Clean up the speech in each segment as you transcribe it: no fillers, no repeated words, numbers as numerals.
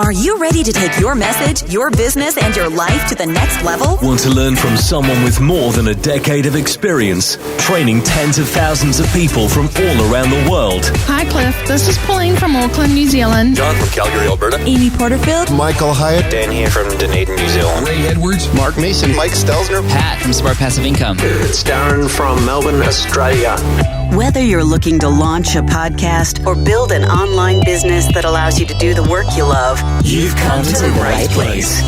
Are you ready to take your message, your business, and your life to the next level? Want to learn from someone with more than a decade of experience, training tens of thousands of people from all around the world? Hi, Cliff. This is Pauline from Auckland, New Zealand. John from Calgary, Alberta. Amy Porterfield. Michael Hyatt. Dan here from Dunedin, New Zealand. Ray Edwards. Mark Mason. Mike Stelzner. Pat from Smart Passive Income. It's Darren from Melbourne, Australia. Whether you're looking to launch a podcast or build an online business that allows you to do the work you love, you've come to the right place.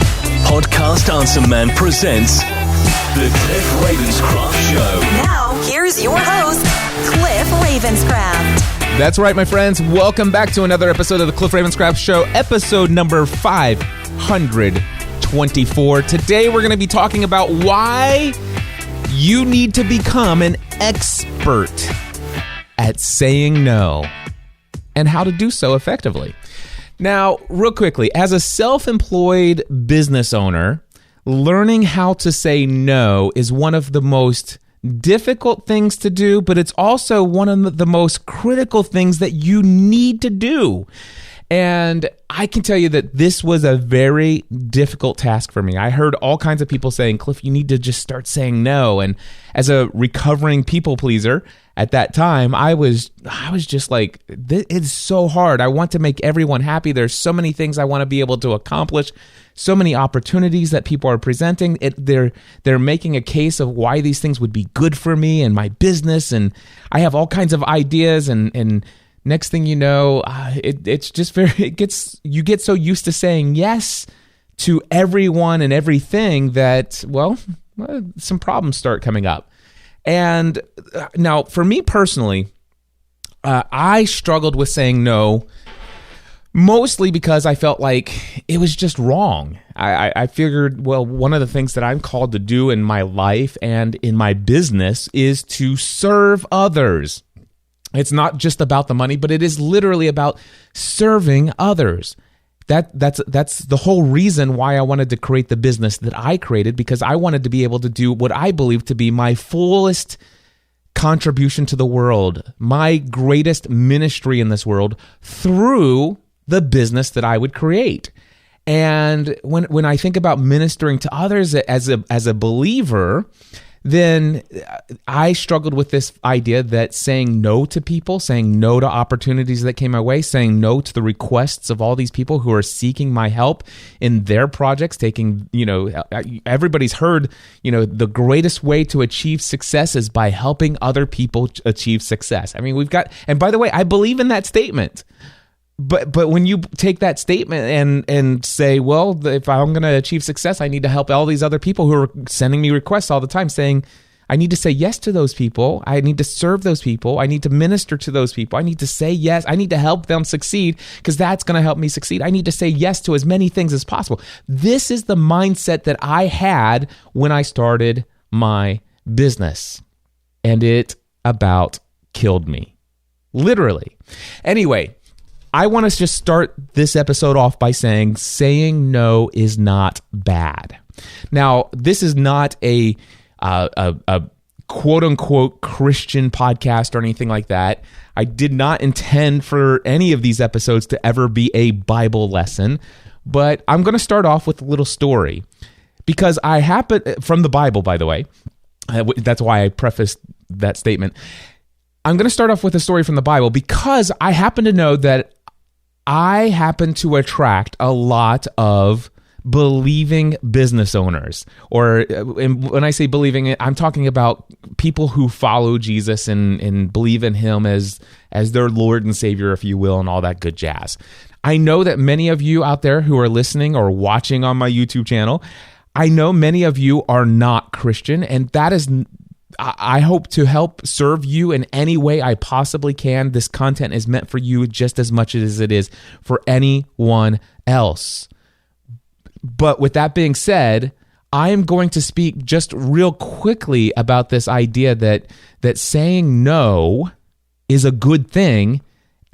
Podcast Answer Man presents The Cliff Ravenscraft Show. Now, here's your host, Cliff Ravenscraft. That's right, my friends. Welcome back to another episode of the Cliff Ravenscraft Show, episode number 524. Today, we're going to be talking about why you need to become an expert at saying no and how to do so effectively. Now, real quickly, as a self-employed business owner, learning how to say no is one of the most difficult things to do, but it's also one of the most critical things that you need to do. And I can tell you that this was a very difficult task for me. I heard all kinds of people saying, Cliff, you need to just start saying no. And as a recovering people pleaser at that time, I was just like, it's so hard. I want to make everyone happy. There's so many things I want to be able to accomplish, so many opportunities that people are presenting. They're making a case of why these things would be good for me and my business. And I have all kinds of ideas and next thing you know, it's just you get so used to saying yes to everyone and everything that, well, some problems start coming up. And now for me personally, I struggled with saying no, mostly because I felt like it was just wrong. I figured, well, one of the things that I'm called to do in my life and in my business is to serve others. It's not just about the money, but it is literally about serving others. That's the whole reason why I wanted to create the business that I created, because I wanted to be able to do what I believe to be my fullest contribution to the world, my greatest ministry in this world through the business that I would create. And when I think about ministering to others as a believer, then I struggled with this idea that saying no to people, saying no to opportunities that came my way, saying no to the requests of all these people who are seeking my help in their projects, everybody's heard, the greatest way to achieve success is by helping other people achieve success. I mean, and by the way, I believe in that statement. But when you take that statement and say, well, if I'm going to achieve success, I need to help all these other people who are sending me requests all the time, saying, I need to say yes to those people. I need to serve those people. I need to minister to those people. I need to say yes. I need to help them succeed because that's going to help me succeed. I need to say yes to as many things as possible. This is the mindset that I had when I started my business, and it about killed me, literally. Anyway, I want to just start this episode off by saying no is not bad. Now, this is not a quote-unquote Christian podcast or anything like that. I did not intend for any of these episodes to ever be a Bible lesson, but I'm going to start off with a little story because from the Bible, by the way. That's why I prefaced that statement. I'm going to start off with a story from the Bible because I happen to know that I happen to attract a lot of believing business owners. And when I say believing, I'm talking about people who follow Jesus and believe in him as their Lord and Savior, if you will, and all that good jazz. I know that many of you out there who are listening or watching on my YouTube channel, I know many of you are not Christian, and that is, I hope to help serve you in any way I possibly can. This content is meant for you just as much as it is for anyone else. But with that being said, I am going to speak just real quickly about this idea that saying no is a good thing,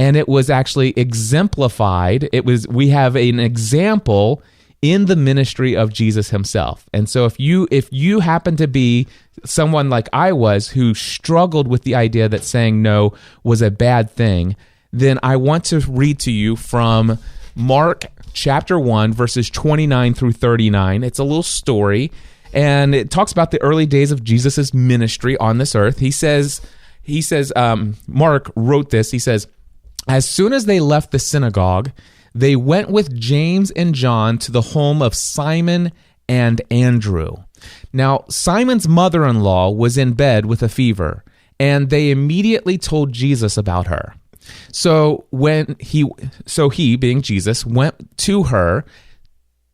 and it was actually exemplified. We have an example in the ministry of Jesus himself. And so if you happen to be someone like I was who struggled with the idea that saying no was a bad thing, then I want to read to you from Mark chapter 1, verses 29 through 39. It's a little story, and it talks about the early days of Jesus' ministry on this earth. He says, Mark wrote this. He says, as soon as they left the synagogue, they went with James and John to the home of Simon and Andrew. Now, Simon's mother-in-law was in bed with a fever, and they immediately told Jesus about her. So he, being Jesus, went to her,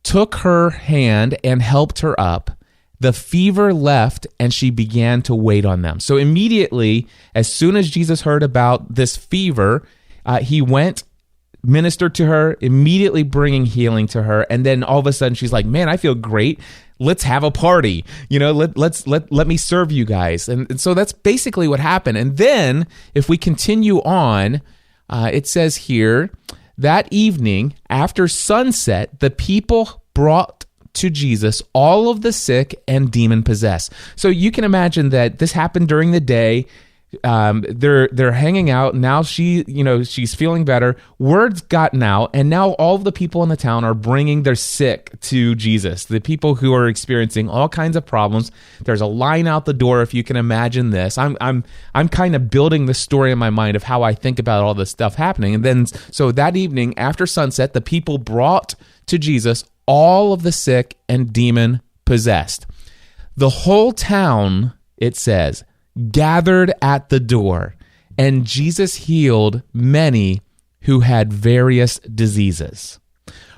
took her hand, and helped her up. The fever left, and she began to wait on them. So immediately, as soon as Jesus heard about this fever, he went, ministered to her, immediately bringing healing to her. And then all of a sudden, she's like, man, I feel great. Let's have a party. Let me serve you guys. And so that's basically what happened. And then if we continue on, it says here, that evening after sunset, the people brought to Jesus all of the sick and demon-possessed. So you can imagine that this happened during the day. They're hanging out. Now she's feeling better. Word's gotten out, and now all of the people in the town are bringing their sick to Jesus. The people who are experiencing all kinds of problems. There's a line out the door, if you can imagine this. I'm kind of building the story in my mind of how I think about all this stuff happening. And then, so that evening after sunset, the people brought to Jesus all of the sick and demon-possessed. The whole town, it says, gathered at the door, and Jesus healed many who had various diseases.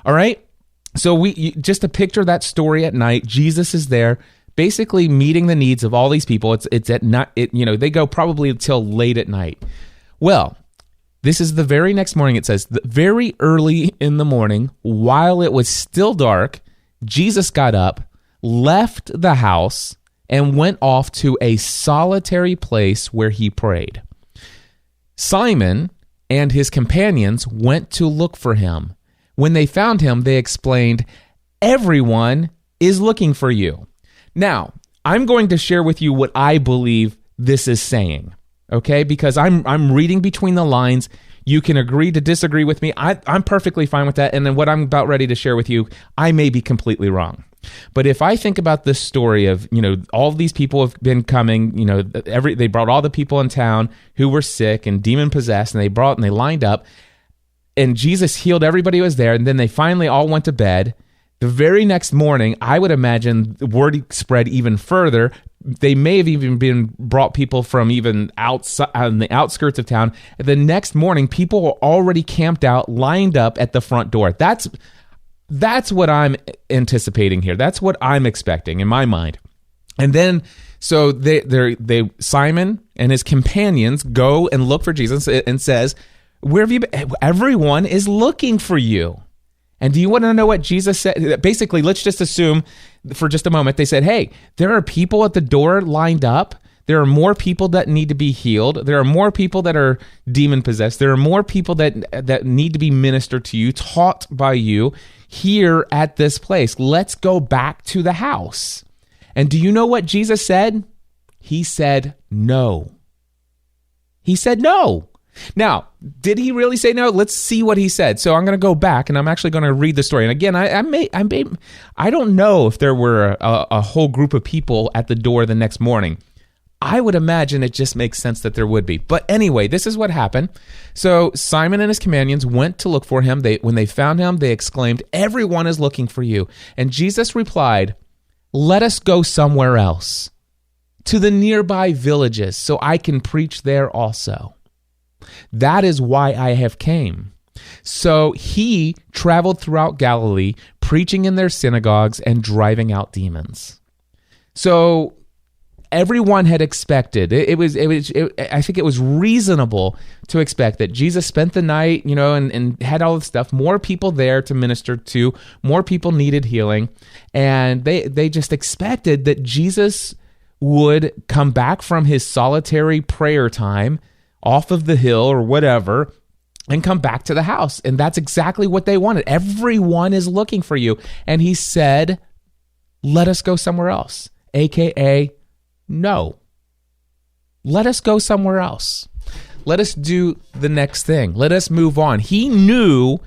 All right? So just to picture that story at night, Jesus is there basically meeting the needs of all these people. It's at night, they go probably until late at night. Well, this is the very next morning. It says, very early in the morning, while it was still dark, Jesus got up, left the house, and went off to a solitary place where he prayed. Simon and his companions went to look for him. When they found him, they explained, everyone is looking for you. Now, I'm going to share with you what I believe this is saying, okay? Because I'm reading between the lines. You can agree to disagree with me. I'm perfectly fine with that. And then what I'm about ready to share with you, I may be completely wrong. But if I think about this story of, all of these people have been coming, they brought all the people in town who were sick and demon possessed, and they lined up, and Jesus healed everybody who was there, and then they finally all went to bed. The very next morning, I would imagine the word spread even further. They may have even been brought people from even outside on the outskirts of town. The next morning, people were already camped out, lined up at the front door. That's what I'm anticipating here. That's what I'm expecting in my mind. And then, so Simon and his companions go and look for Jesus and says, where have you been? Everyone is looking for you. And do you want to know what Jesus said? Basically, let's just assume for just a moment, they said, hey, there are people at the door lined up. There are more people that need to be healed. There are more people that are demon-possessed. There are more people that need to be ministered to you, taught by you here at this place. Let's go back to the house. And do you know what Jesus said? He said no. He said no. Now, did he really say no? Let's see what he said. So I'm going to go back, and I'm actually going to read the story. And again, I don't know if there were a whole group of people at the door the next morning. I would imagine it just makes sense that there would be. But anyway, this is what happened. So Simon and his companions went to look for him. When they found him, they exclaimed, everyone is looking for you. And Jesus replied, let us go somewhere else, to the nearby villages, so I can preach there also. That is why I have came. So he traveled throughout Galilee, preaching in their synagogues and driving out demons. So everyone had expected, I think it was reasonable to expect that Jesus spent the night, and had all this stuff, more people there to minister to, more people needed healing, and they just expected that Jesus would come back from his solitary prayer time off of the hill or whatever and come back to the house. And that's exactly what they wanted. Everyone is looking for you. And he said, let us go somewhere else, AKA no. Let us go somewhere else. Let us do the next thing. Let us move on. He knew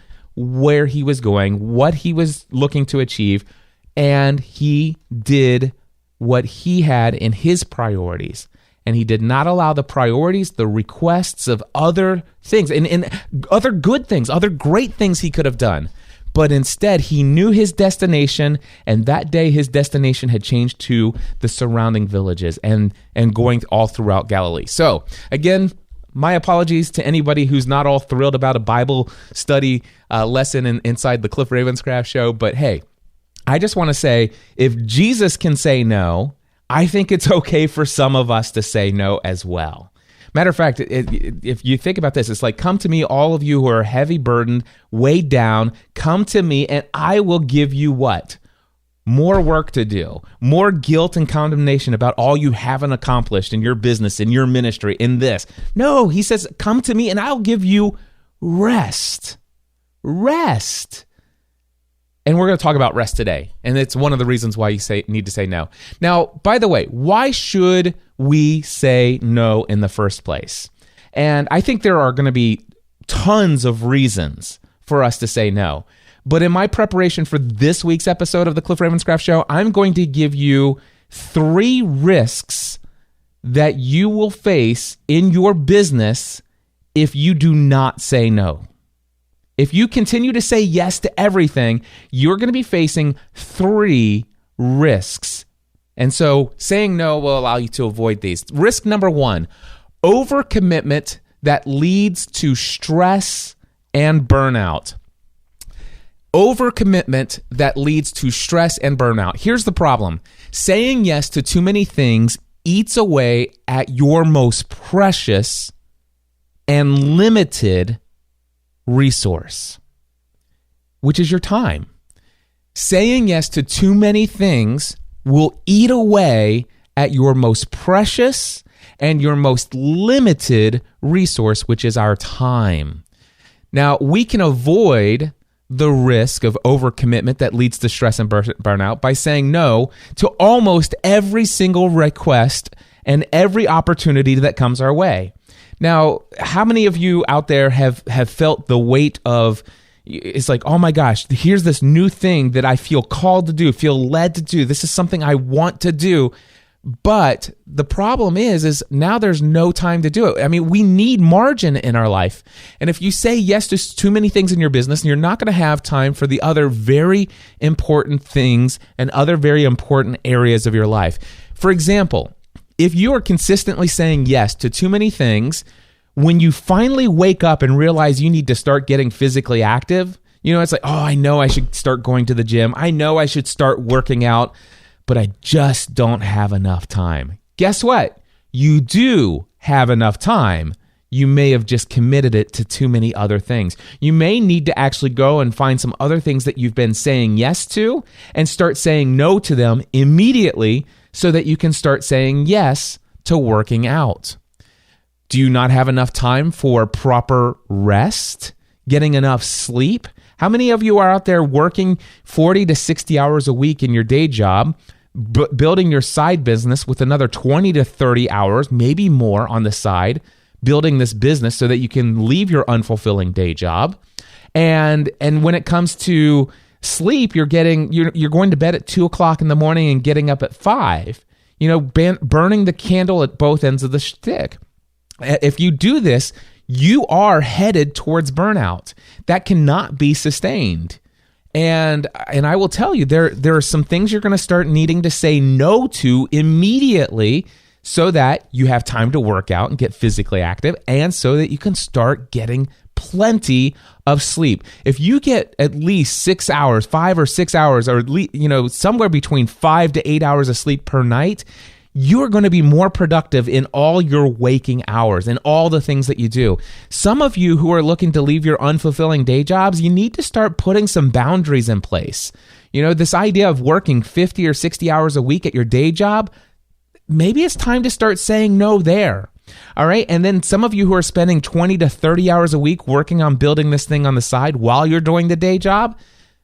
where he was going, what he was looking to achieve, and he did what he had in his priorities. And he did not allow the priorities, the requests of other things, and other good things, other great things he could have done. But instead, he knew his destination, and that day his destination had changed to the surrounding villages and going all throughout Galilee. So, again, my apologies to anybody who's not all thrilled about a Bible study lesson inside the Cliff Ravenscraft show. But hey, I just want to say, if Jesus can say no, I think it's okay for some of us to say no as well. Matter of fact, if you think about this, it's like, come to me, all of you who are heavy burdened, weighed down, come to me and I will give you what? More work to do, more guilt and condemnation about all you haven't accomplished in your business, in your ministry, in this. No, he says, come to me and I'll give you rest. Rest. And we're going to talk about rest today. And it's one of the reasons why you need to say no. Now, by the way, why should we say no in the first place? And I think there are going to be tons of reasons for us to say no. But in my preparation for this week's episode of the Cliff Ravenscraft Show, I'm going to give you 3 risks that you will face in your business if you do not say no. If you continue to say yes to everything, you're going to be facing 3 risks. And so saying no will allow you to avoid these. Risk number 1, overcommitment that leads to stress and burnout. Overcommitment that leads to stress and burnout. Here's the problem. Saying yes to too many things eats away at your most precious and limited resource, which is your time. Saying yes to too many things will eat away at your most precious and your most limited resource, which is our time. Now, we can avoid the risk of overcommitment that leads to stress and burnout by saying no to almost every single request and every opportunity that comes our way. Now, how many of you out there have felt the weight of, it's like, oh my gosh, here's this new thing that I feel called to do, feel led to do. This is something I want to do. But the problem is now there's no time to do it. I mean, we need margin in our life. And if you say yes to too many things in your business, you're not going to have time for the other very important things and other very important areas of your life. For example, if you are consistently saying yes to too many things, when you finally wake up and realize you need to start getting physically active, it's like, oh, I know I should start going to the gym. I know I should start working out, but I just don't have enough time. Guess what? You do have enough time. You may have just committed it to too many other things. You may need to actually go and find some other things that you've been saying yes to and start saying no to them immediately so that you can start saying yes to working out. Do you not have enough time for proper rest? Getting enough sleep? How many of you are out there working 40 to 60 hours a week in your day job, building your side business with another 20 to 30 hours, maybe more on the side, building this business so that you can leave your unfulfilling day job? And when it comes to sleep, you're going to bed at 2:00 in the morning and getting up at 5. Burning the candle at both ends of the stick. If you do this, you are headed towards burnout. That cannot be sustained. And I will tell you, there are some things you're going to start needing to say no to immediately so that you have time to work out and get physically active, and so that you can start getting plenty of sleep. If you get at least 6 hours, 5 or 6 hours, or at least, somewhere between 5 to 8 hours of sleep per night, you are going to be more productive in all your waking hours and all the things that you do. Some of you who are looking to leave your unfulfilling day jobs, you need to start putting some boundaries in place. This idea of working 50 or 60 hours a week at your day job, maybe it's time to start saying no there. All right. And then some of you who are spending 20 to 30 hours a week working on building this thing on the side while you're doing the day job,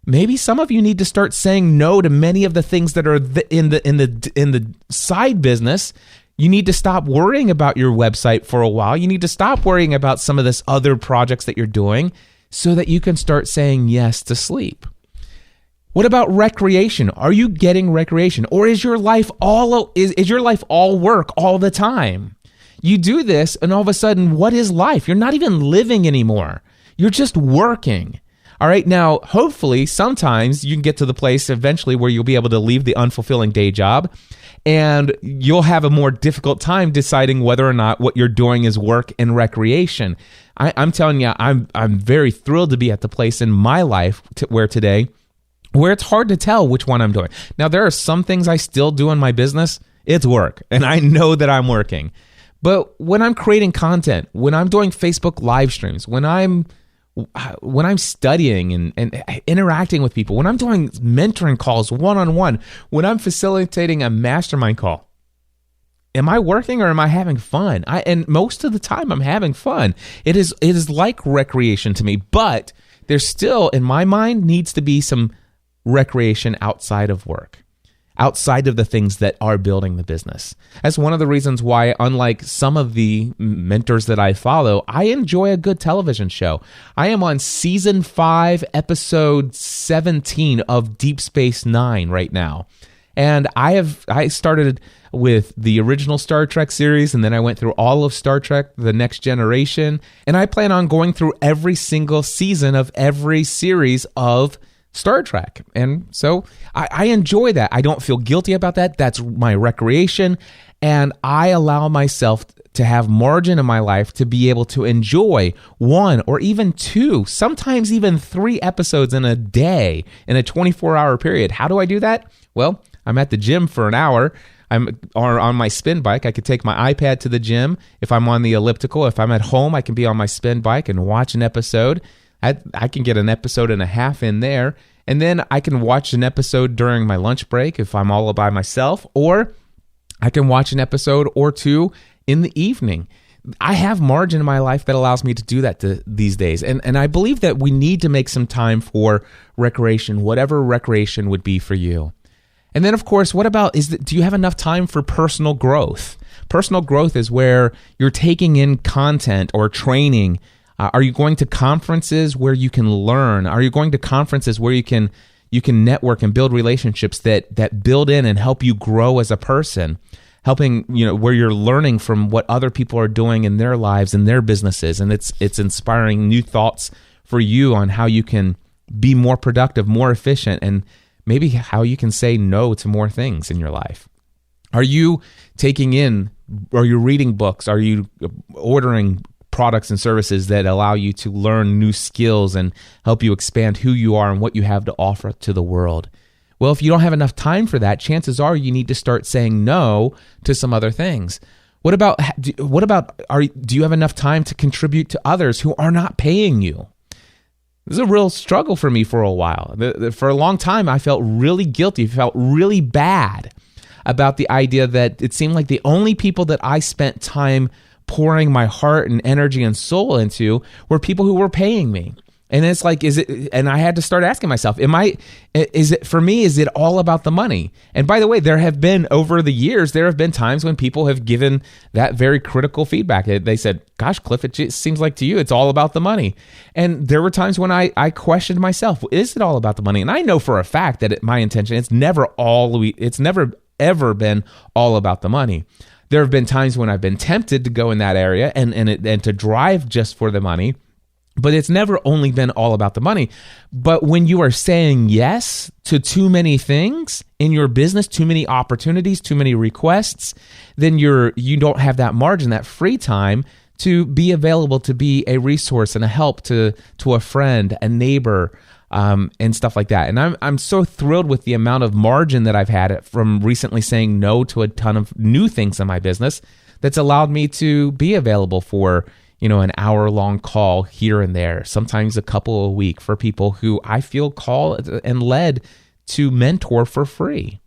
maybe some of you need to start saying no to many of the things that are in the side business. You need to stop worrying about your website for a while. You need to stop worrying about some of this other projects that you're doing so that you can start saying yes to sleep? What about recreation? Are you getting recreation, or is your life all work all the time? You do this, and all of a sudden, what is life? You're not even living anymore. You're just working. All right. Now, hopefully, sometimes you can get to the place eventually where you'll be able to leave the unfulfilling day job, and you'll have a more difficult time deciding whether or not what you're doing is work and recreation. I'm telling you, I'm very thrilled to be at the place in my life where it's hard to tell which one I'm doing. Now, there are some things I still do in my business. It's work, and I know that I'm working. But when I'm creating content, when I'm doing Facebook live streams, when I'm studying and interacting with people, when I'm doing mentoring calls one-on-one, when I'm facilitating a mastermind call, am I working or am I having fun? And most of the time I'm having fun. It is like recreation to me, but there's still, in my mind, needs to be some recreation outside of work, outside of the things that are building the business. That's one of the reasons why, unlike some of the mentors that I follow, I enjoy a good television show. I am on season 5, episode 17 of Deep Space Nine right now. And I started with the original Star Trek series, and then I went through all of Star Trek, The Next Generation, and I plan on going through every single season of every series of Star Trek. And so I enjoy that. I don't feel guilty about that. That's my recreation. And I allow myself to have margin in my life to be able to enjoy 1 or even 2, sometimes even 3 episodes in a day in a 24-hour period. How do I do that? Well, I'm at the gym for an hour. I'm on my spin bike. I could take my iPad to the gym. If I'm on the elliptical, if I'm at home, I can be on my spin bike and watch an episode. I can get an episode and a half in there, and then I can watch an episode during my lunch break if I'm all by myself, or I can watch an episode or 2 in the evening. I have margin in my life that allows me to do that these days, and I believe that we need to make some time for recreation, whatever recreation would be for you. And then, of course, what about do you have enough time for personal growth? Personal growth is where you're taking in content or training. Are you going to conferences where you can learn? Are you going to conferences where you can network and build relationships that build in and help you grow as a person? Helping, where you're learning from what other people are doing in their lives and their businesses, and it's inspiring new thoughts for you on how you can be more productive, more efficient, and maybe how you can say no to more things in your life. Are you reading books? Are you ordering products and services that allow you to learn new skills and help you expand who you are and what you have to offer to the world? Well, if you don't have enough time for that, chances are you need to start saying no to some other things. Do you have enough time to contribute to others who are not paying you? This is a real struggle for me for a while. For a long time, I felt really guilty, felt really bad about the idea that it seemed like the only people that I spent time pouring my heart and energy and soul into were people who were paying me. And it's like, and I had to start asking myself, is it all about the money? And by the way, over the years, there have been times when people have given that very critical feedback. They said, gosh, Cliff, it just seems like to you, it's all about the money. And there were times when I questioned myself, is it all about the money? And I know for a fact that my intention, it's never ever been all about the money. There have been times when I've been tempted to go in that area and to drive just for the money. But it's never only been all about the money. But when you are saying yes to too many things in your business, too many opportunities, too many requests, then you don't have that margin, that free time to be available, to be a resource and a help to a friend, a neighbor, and stuff like that. And I'm so thrilled with the amount of margin that I've had from recently saying no to a ton of new things in my business that's allowed me to be available for an hour-long call here and there, sometimes a couple a week for people who I feel called and led to mentor for free.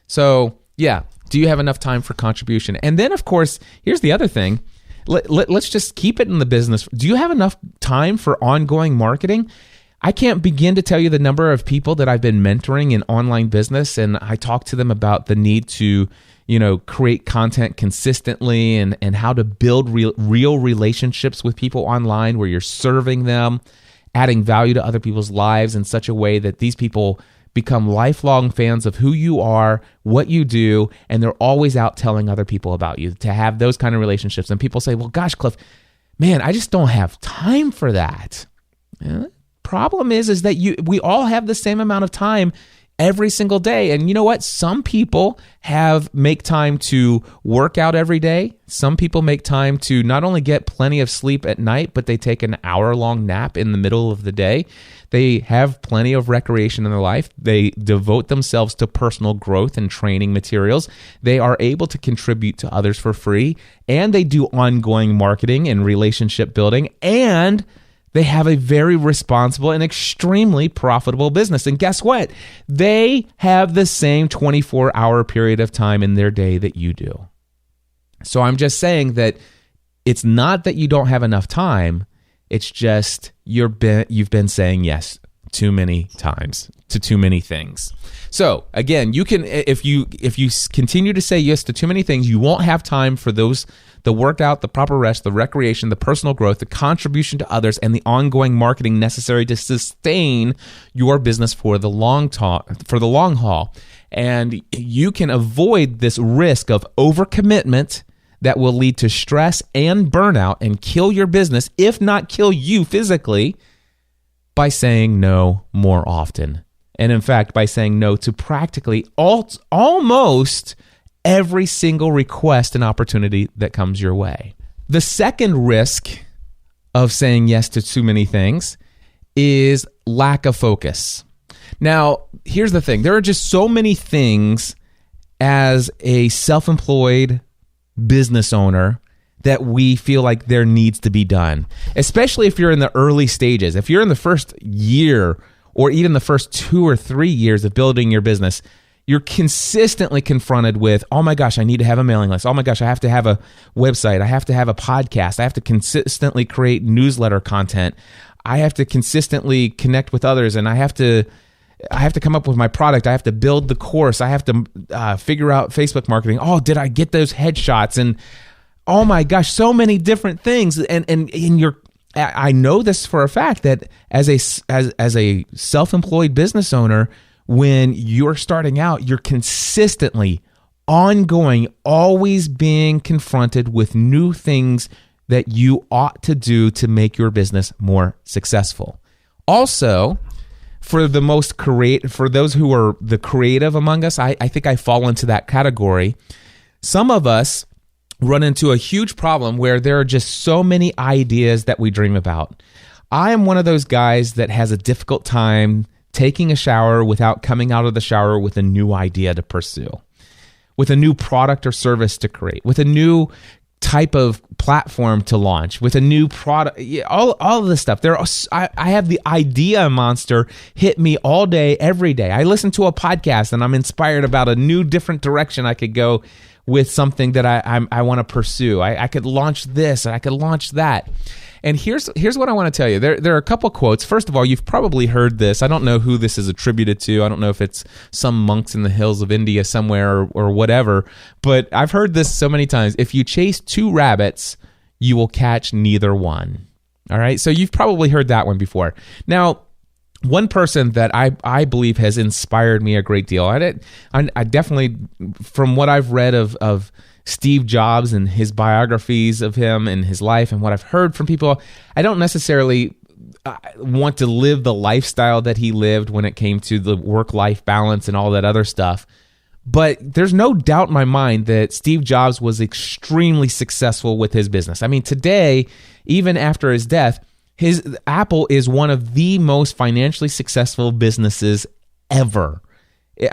So, yeah, do you have enough time for contribution? And then, of course, here's the other thing. Let's just keep it in the business. Do you have enough time for ongoing marketing? I can't begin to tell you the number of people that I've been mentoring in online business, and I talk to them about the need to create content consistently and how to build real relationships with people online where you're serving them adding value to other people's lives in such a way that these people become lifelong fans of who you are, what you do, and they're always out telling other people about you, to have those kind of relationships. And people say, well, gosh, Cliff, man, I just don't have time for that. Problem is that we all have the same amount of time every single day. And you know what? Some people make time to work out every day. Some people make time to not only get plenty of sleep at night, but they take an hour-long nap in the middle of the day. They have plenty of recreation in their life. They devote themselves to personal growth and training materials. They are able to contribute to others for free, and they do ongoing marketing and relationship building, and they have a very responsible and extremely profitable business. And guess what? They have the same 24-hour period of time in their day that you do. So I'm just saying that it's not that you don't have enough time. It's just you've been saying yes too many times to too many things. So again, you can, if you continue to say yes to too many things, you won't have time for those: the workout, the proper rest, the recreation, the personal growth, the contribution to others, and the ongoing marketing necessary to sustain your business for the long haul. And you can avoid this risk of overcommitment that will lead to stress and burnout and kill your business, if not kill you physically, by saying no more often. And in fact, by saying no to practically almost every single request and opportunity that comes your way. The second risk of saying yes to too many things is lack of focus. Now, here's the thing. There are just so many things as a self-employed business owner that we feel like there needs to be done, especially if you're in the early stages. If you're in the first year or even the first 2 or 3 years of building your business, you're consistently confronted with, oh my gosh, I need to have a mailing list. Oh my gosh, I have to have a website. I have to have a podcast. I have to consistently create newsletter content. I have to consistently connect with others, and I have to come up with my product. I have to build the course. I have to figure out Facebook marketing. Oh, did I get those headshots? And oh my gosh, so many different things. I know this for a fact that as a self-employed business owner, when you're starting out, you're consistently, ongoing, always being confronted with new things that you ought to do to make your business more successful. Also, for those who are the creative among us, I think I fall into that category. Some of us run into a huge problem where there are just so many ideas that we dream about. I am one of those guys that has a difficult time taking a shower without coming out of the shower with a new idea to pursue, with a new product or service to create, with a new type of platform to launch, with a new product, all of this stuff. I have the idea monster hit me all day, every day. I listen to a podcast and I'm inspired about a new, different direction I could go with something that I want to pursue. I could launch this, and I could launch that. And here's what I want to tell you. There are a couple quotes. First of all, you've probably heard this. I don't know who this is attributed to. I don't know if it's some monks in the hills of India somewhere or whatever, but I've heard this so many times. If you chase 2 rabbits, you will catch neither one. All right? So you've probably heard that one before. Now, one person that I believe has inspired me a great deal, I definitely, from what I've read of Steve Jobs and his biographies of him and his life and what I've heard from people, I don't necessarily want to live the lifestyle that he lived when it came to the work-life balance and all that other stuff. But there's no doubt in my mind that Steve Jobs was extremely successful with his business. I mean, today, even after his death, Apple is one of the most financially successful businesses ever.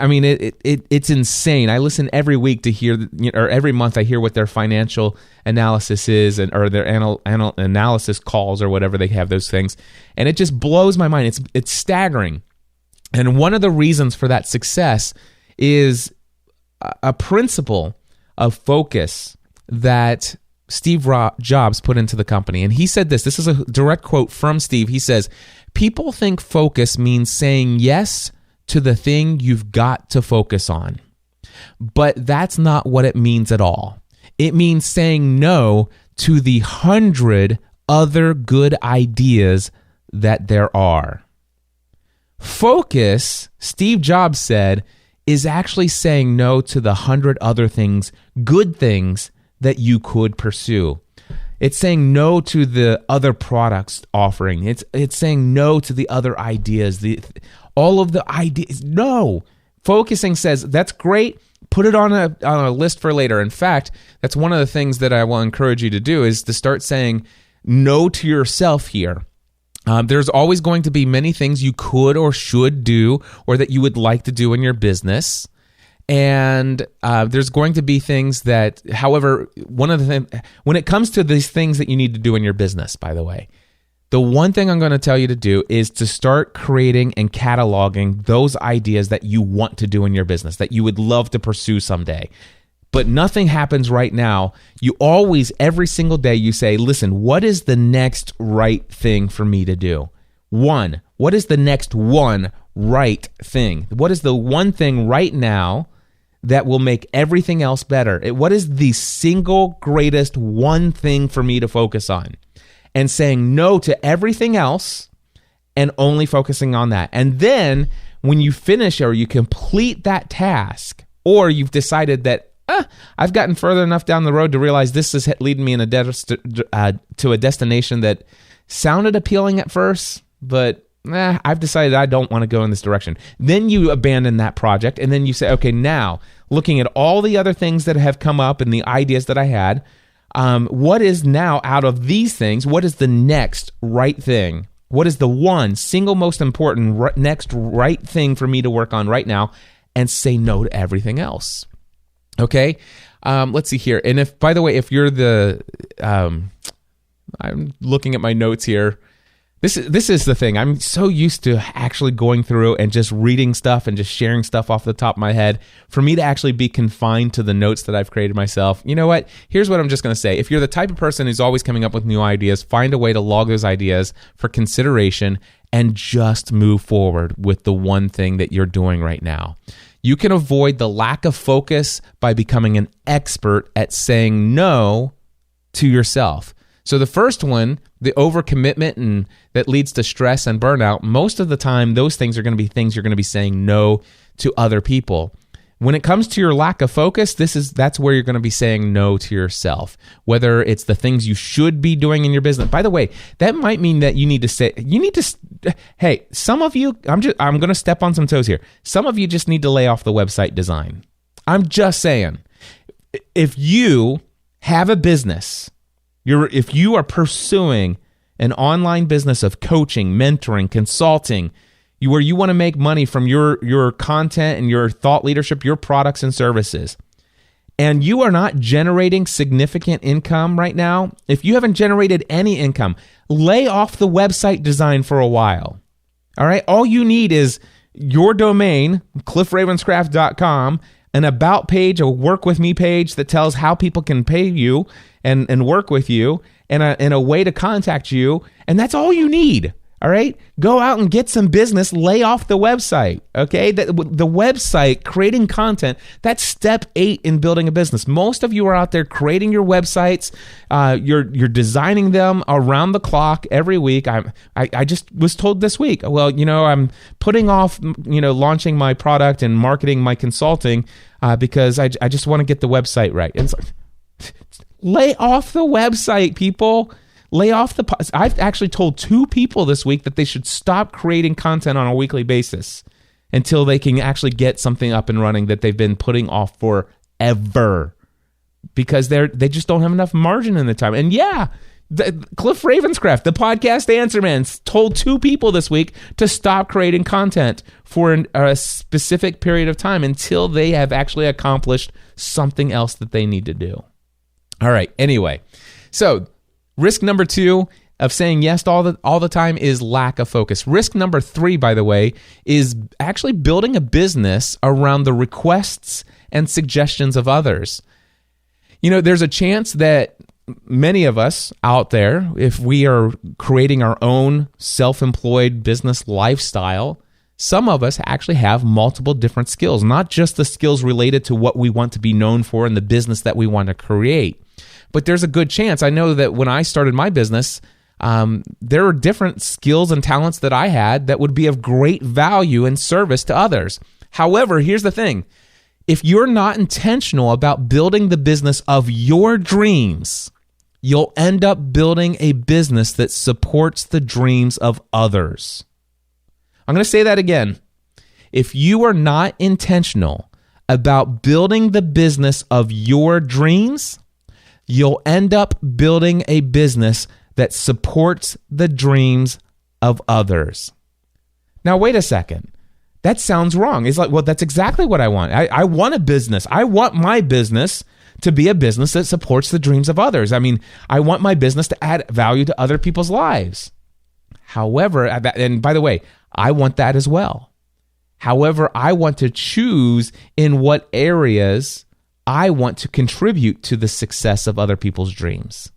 I mean, it's insane. I listen every week to hear, or every month I hear what their financial analysis is, or their analysis calls, or whatever they have, those things, and it just blows my mind. It's staggering. And one of the reasons for that success is a principle of focus that Steve Jobs put into the company. And he said this. This is a direct quote from Steve. He says, "People think focus means saying yes to the thing you've got to focus on. But that's not what it means at all. It means saying no to the 100 other good ideas that there are. Focus, Steve Jobs said, is actually saying no to the 100 other things, good things that you could pursue. It's saying no to the other products offering. It's saying no to the other ideas, all of the ideas. No. Focusing says, that's great. Put it on a list for later. In fact, that's one of the things that I will encourage you to do is to start saying no to yourself here. There's always going to be many things you could or should do or that you would like to do in your business. And there's going to be things that, however, one of the things, when it comes to these things that you need to do in your business, by the way, the one thing I'm going to tell you to do is to start creating and cataloging those ideas that you want to do in your business, that you would love to pursue someday. But nothing happens right now. You always, every single day, you say, listen, what is the next right thing for me to do? What is the next one right thing? What is the one thing right now that will make everything else better? What is the single greatest one thing for me to focus on? And saying no to everything else and only focusing on that. And then when you finish or you complete that task, or you've decided that, I've gotten further enough down the road to realize this is leading me in to a destination that sounded appealing at first, but I've decided I don't want to go in this direction. Then you abandon that project, and then you say, okay, now looking at all the other things that have come up and the ideas that I had, what is now out of these things, what is the next right thing? What is the one single most important next right thing for me to work on right now? And say no to everything else. Okay, let's see here. And if, by the way, if you're I'm looking at my notes here. This is the thing. I'm so used to actually going through and just reading stuff and just sharing stuff off the top of my head. For me to actually be confined to the notes that I've created myself, you know what? Here's what I'm just going to say. If you're the type of person who's always coming up with new ideas, find a way to log those ideas for consideration and just move forward with the one thing that you're doing right now. You can avoid the lack of focus by becoming an expert at saying no to yourself. So the first one, the overcommitment and that leads to stress and burnout, most of the time those things are going to be things you're going to be saying no to other people. When it comes to your lack of focus, that's where you're going to be saying no to yourself. Whether it's the things you should be doing in your business. By the way, that might mean that hey, some of you, I'm going to step on some toes here. Some of you just need to lay off the website design. I'm just saying, if you have a business, if you are pursuing an online business of coaching, mentoring, consulting, where you want to make money from your content and your thought leadership, your products and services, and you are not generating significant income right now, if you haven't generated any income, lay off the website design for a while. All right? All you need is your domain, cliffravenscraft.com, an about page, a work with me page that tells how people can pay you and work with you, and a way to contact you, and that's all you need. All right? Go out and get some business. Lay off the website, okay? The website, creating content, that's step 8 in building a business. Most of you are out there creating your websites. You're designing them around the clock every week. I just was told this week, well, I'm putting off, launching my product and marketing my consulting because I just want to get the website right. And so, lay off the website, people. Lay off I've actually told 2 people this week that they should stop creating content on a weekly basis until they can actually get something up and running that they've been putting off forever because they just don't have enough margin in the time. And Cliff Ravenscraft, the podcast answer man, told 2 people this week to stop creating content for a specific period of time until they have actually accomplished something else that they need to do. All right. Anyway, so risk number 2 of saying yes all the time is lack of focus. Risk number 3, by the way, is actually building a business around the requests and suggestions of others. There's a chance that many of us out there, if we are creating our own self-employed business lifestyle, some of us actually have multiple different skills, not just the skills related to what we want to be known for in the business that we want to create. But there's a good chance. I know that when I started my business, there are different skills and talents that I had that would be of great value and service to others. However, here's the thing. If you're not intentional about building the business of your dreams, you'll end up building a business that supports the dreams of others. I'm going to say that again. If you are not intentional about building the business of your dreams, you'll end up building a business that supports the dreams of others. Now, wait a second. That sounds wrong. It's like, well, that's exactly what I want. I want a business. I want my business to be a business that supports the dreams of others. I mean, I want my business to add value to other people's lives. However, and by the way, I want that as well. However, I want to choose in what areas I want to contribute to the success of other people's dreams.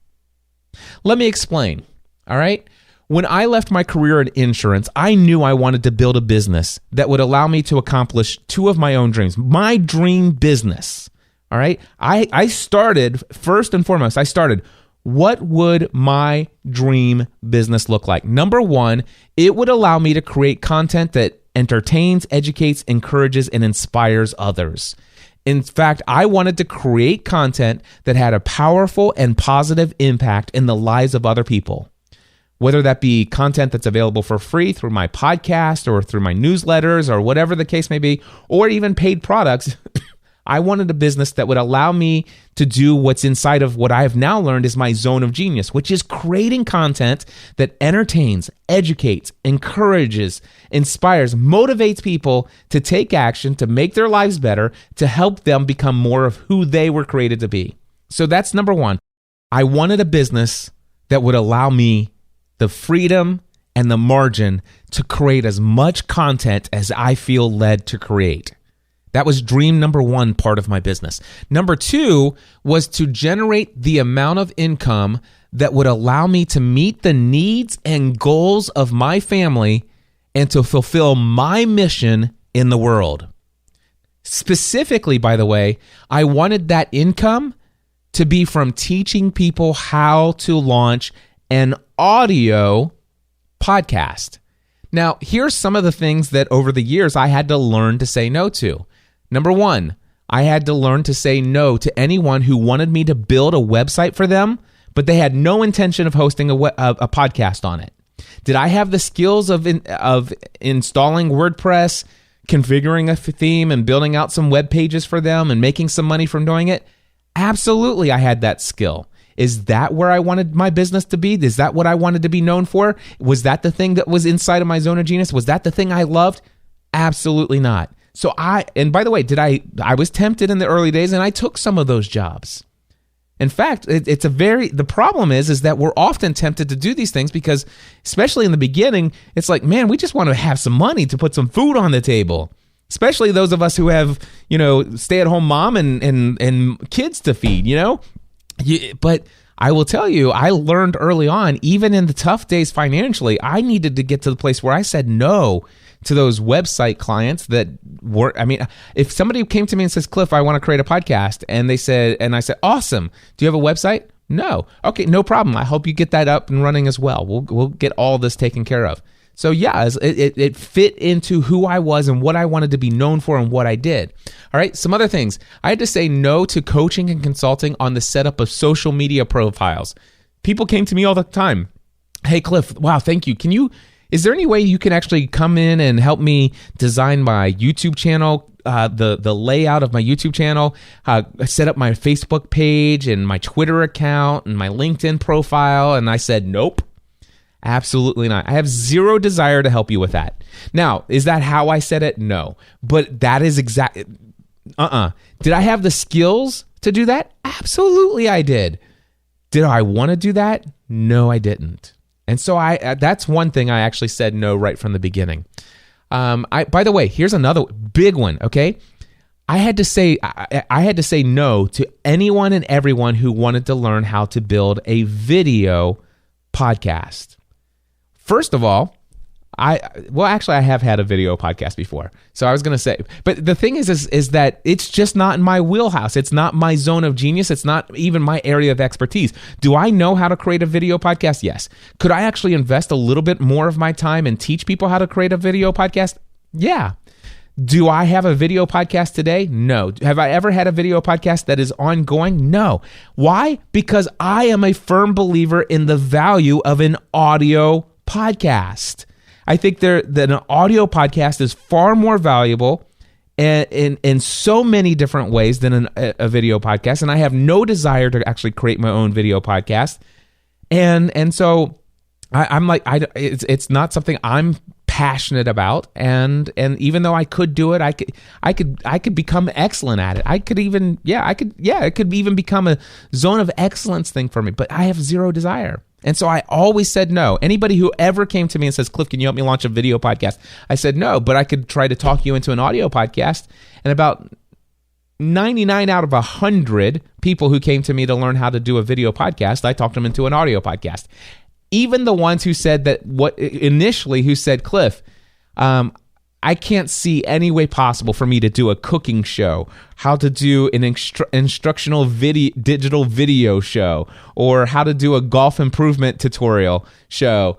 Let me explain, all right? When I left my career in insurance, I knew I wanted to build a business that would allow me to accomplish two of my own dreams. My dream business, all right? I started, first and foremost, what would my dream business look like? Number one, it would allow me to create content that entertains, educates, encourages, and inspires others. In fact, I wanted to create content that had a powerful and positive impact in the lives of other people. Whether that be content that's available for free through my podcast or through my newsletters or whatever the case may be, or even paid products, I wanted a business that would allow me to do what's inside of what I have now learned is my zone of genius, which is creating content that entertains, educates, encourages, inspires, motivates people to take action, to make their lives better, to help them become more of who they were created to be. So that's number one. I wanted a business that would allow me the freedom and the margin to create as much content as I feel led to create. That was dream number one part of my business. Number two was to generate the amount of income that would allow me to meet the needs and goals of my family and to fulfill my mission in the world. Specifically, by the way, I wanted that income to be from teaching people how to launch an audio podcast. Now, here's some of the things that over the years I had to learn to say no to. Number one, I had to learn to say no to anyone who wanted me to build a website for them, but they had no intention of hosting a podcast on it. Did I have the skills of installing WordPress, configuring a theme, and building out some web pages for them and making some money from doing it? Absolutely, I had that skill. Is that where I wanted my business to be? Is that what I wanted to be known for? Was that the thing that was inside of my zone of genius? Was that the thing I loved? Absolutely not. So and by the way, I was tempted in the early days and I took some of those jobs. In fact, the problem is that we're often tempted to do these things because, especially in the beginning, it's like, man, we just want to have some money to put some food on the table. Especially those of us who have, stay-at-home mom and kids to feed, But I will tell you, I learned early on, even in the tough days financially, I needed to get to the place where I said no to those website clients that were, if somebody came to me and says, Cliff, I want to create a podcast, and I said, awesome. Do you have a website? No. Okay, no problem. I hope you get that up and running as well. We'll get all this taken care of. So yeah, it fit into who I was and what I wanted to be known for and what I did. All right, some other things. I had to say no to coaching and consulting on the setup of social media profiles. People came to me all the time. Hey, Cliff, wow, thank you. Is there any way you can actually come in and help me design my YouTube channel, the layout of my YouTube channel, set up my Facebook page and my Twitter account and my LinkedIn profile? And I said, nope, absolutely not. I have zero desire to help you with that. Now, is that how I said it? No. But that is exactly, Did I have the skills to do that? Absolutely I did. Did I want to do that? No, I didn't. And so that's one thing I actually said no right from the beginning. By the way, here's another big one, okay? I had to say no to anyone and everyone who wanted to learn how to build a video podcast. First of all, Actually, I have had a video podcast before. So I was going to say, but the thing is that it's just not in my wheelhouse. It's not my zone of genius. It's not even my area of expertise. Do I know how to create a video podcast? Yes. Could I actually invest a little bit more of my time and teach people how to create a video podcast? Yeah. Do I have a video podcast today? No. Have I ever had a video podcast that is ongoing? No. Why? Because I am a firm believer in the value of an audio podcast. I think that an audio podcast is far more valuable in so many different ways than a video podcast, and I have no desire to actually create my own video podcast. And so I'm like, it's not something I'm passionate about, and even though I could do it, I could become excellent at it. It could even become a zone of excellence thing for me, but I have zero desire. And so I always said no. Anybody who ever came to me and says, Cliff, can you help me launch a video podcast? I said no, but I could try to talk you into an audio podcast. And about 99 out of 100 people who came to me to learn how to do a video podcast, I talked them into an audio podcast. Even the ones who said who said, Cliff, I can't see any way possible for me to do a cooking show, how to do an instructional digital video show, or how to do a golf improvement tutorial show.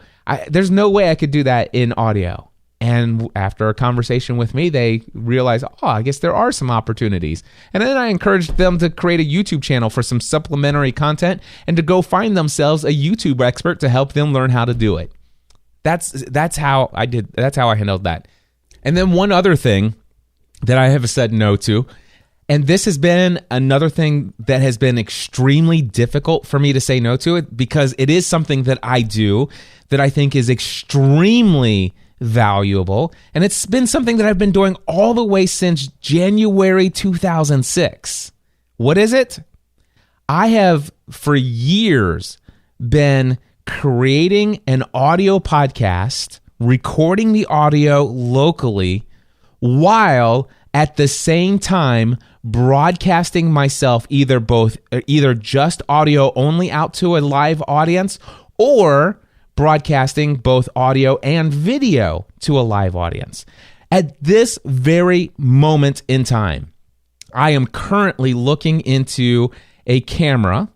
There's no way I could do that in audio. And after a conversation with me, they realized, I guess there are some opportunities. And then I encouraged them to create a YouTube channel for some supplementary content and to go find themselves a YouTube expert to help them learn how to do it. That's how I did. That's how I handled that. And then one other thing that I have said no to, and this has been another thing that has been extremely difficult for me to say no to it, because it is something that I do that I think is extremely valuable. And it's been something that I've been doing all the way since January 2006. What is it? I have for years been creating an audio podcast, recording the audio locally, while at the same time broadcasting myself either just audio only out to a live audience, or broadcasting both audio and video to a live audience. At this very moment in time, I am currently looking into a camera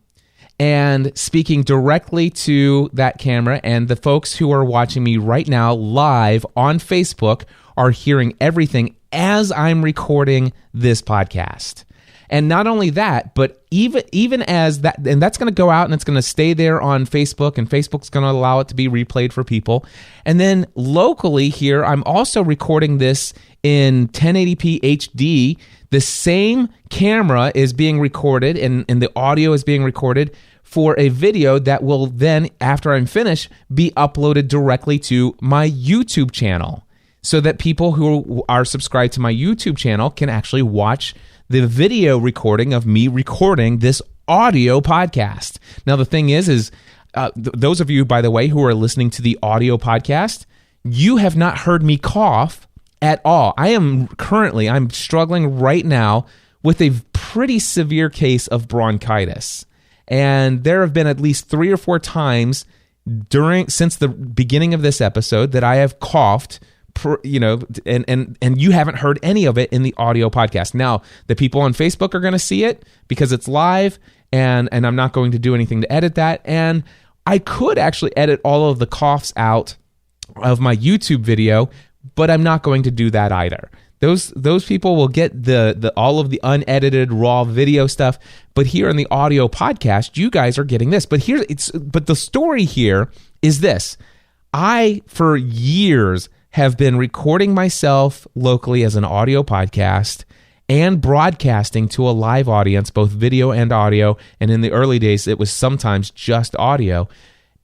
and speaking directly to that camera, and the folks who are watching me right now live on Facebook are hearing everything as I'm recording this podcast. And not only that, but even as that, and that's going to go out and it's going to stay there on Facebook, and Facebook's going to allow it to be replayed for people. And then locally here, I'm also recording this in 1080p HD. The same camera is being recorded and the audio is being recorded for a video that will then, after I'm finished, be uploaded directly to my YouTube channel, so that people who are subscribed to my YouTube channel can actually watch the video recording of me recording this audio podcast. Now, the thing is those of you, by the way, who are listening to the audio podcast, you have not heard me cough at all. I'm struggling right now with a pretty severe case of bronchitis. And there have been at least 3 or 4 times since the beginning of this episode that I have coughed, and you haven't heard any of it in the audio podcast. Now, the people on Facebook are going to see it because it's live, and I'm not going to do anything to edit that. And I could actually edit all of the coughs out of my YouTube video, but I'm not going to do that either. Those people will get the all of the unedited raw video stuff, but here in the audio podcast, you guys are getting this. But the story here is this: I, for years, have been recording myself locally as an audio podcast and broadcasting to a live audience, both video and audio. And in the early days, it was sometimes just audio.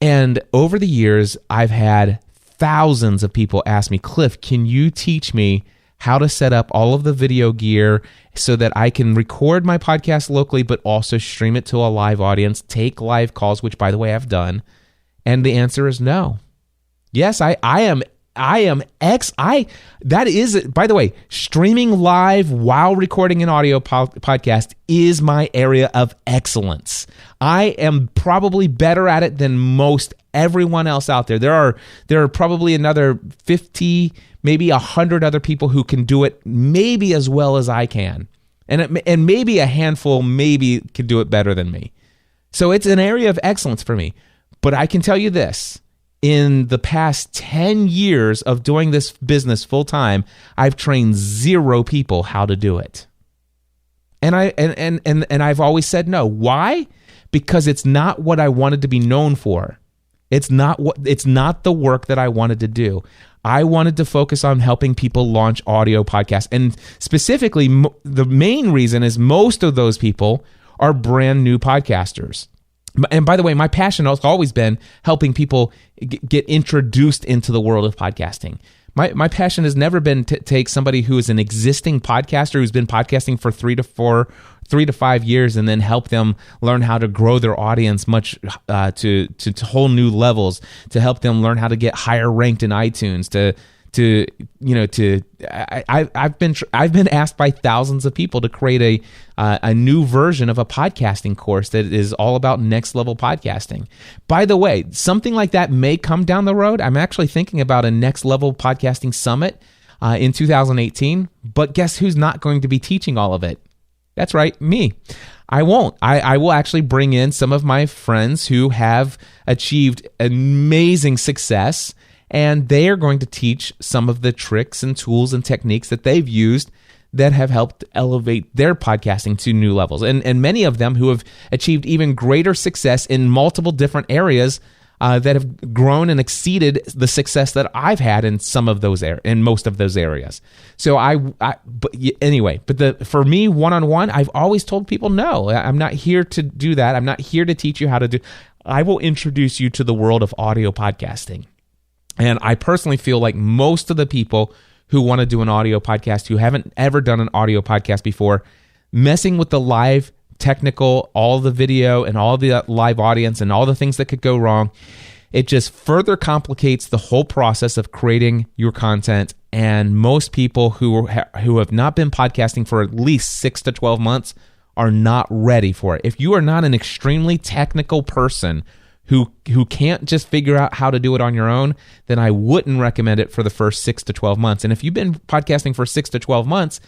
And over the years, I've had thousands of people ask me, Cliff, can you teach me how to set up all of the video gear so that I can record my podcast locally, but also stream it to a live audience, take live calls, which, by the way, I've done. And the answer is no. Yes, I am. That is, by the way, streaming live while recording an audio podcast is my area of excellence. I am probably better at it than most everyone else out there. There are probably another 50, maybe 100 other people who can do it maybe as well as I can. And maybe a handful maybe could do it better than me. So it's an area of excellence for me. But I can tell you this, in the past 10 years of doing this business full time, I've trained 0 people how to do it. And I've always said no. Why? Because it's not what I wanted to be known for. It's not the work that I wanted to do. I wanted to focus on helping people launch audio podcasts. And specifically, the main reason is most of those people are brand new podcasters. And by the way, my passion has always been helping people get introduced into the world of podcasting. My passion has never been to take somebody who is an existing podcaster who's been podcasting for 3 to 5 years and then help them learn how to grow their audience to whole new levels, to help them learn how to get higher ranked in iTunes, I've been asked by thousands of people to create a new version of a podcasting course that is all about next level podcasting. By the way, something like that may come down the road. I'm actually thinking about a next level podcasting summit in 2018, but guess who's not going to be teaching all of it? That's right, me. I won't. I will actually bring in some of my friends who have achieved amazing success, and they are going to teach some of the tricks and tools and techniques that they've used that have helped elevate their podcasting to new levels. And many of them who have achieved even greater success in multiple different areas that have grown and exceeded the success that I've had in some of those in most of those areas. So for me, one-on-one, I've always told people, no, I'm not here to do that. I'm not here to teach you how to do. I will introduce you to the world of audio podcasting. And I personally feel like most of the people who want to do an audio podcast, who haven't ever done an audio podcast before, messing with the live technical, all the video and all the live audience and all the things that could go wrong, it just further complicates the whole process of creating your content. And most people who have not been podcasting for at least 6 to 12 months are not ready for it. If you are not an extremely technical person who can't just figure out how to do it on your own, then I wouldn't recommend it for the first 6 to 12 months. And if you've been podcasting for 6 to 12 months,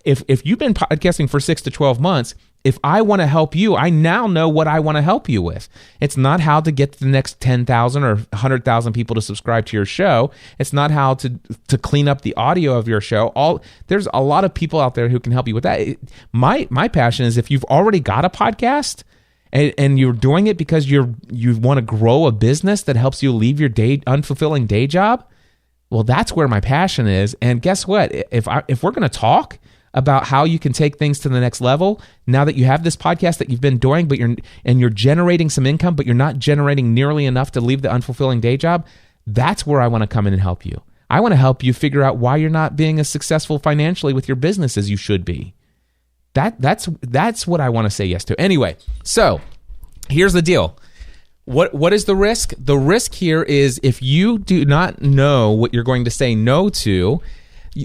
if you've been podcasting for 6 to 12 months, if I want to help you, I now know what I want to help you with. It's not how to get the next 10,000 or 100,000 people to subscribe to your show. It's not how to clean up the audio of your show. There's a lot of people out there who can help you with that. My passion is if you've already got a podcast and you're doing it because you want to grow a business that helps you leave your unfulfilling day job, well, that's where my passion is. And guess what? If we're going to talk about how you can take things to the next level, now that you have this podcast that you've been doing, but you're generating some income, but you're not generating nearly enough to leave the unfulfilling day job, that's where I want to come in and help you. I want to help you figure out why you're not being as successful financially with your business as you should be. That's what I want to say yes to. Anyway, so here's the deal. What is the risk? The risk here is if you do not know what you're going to say no to,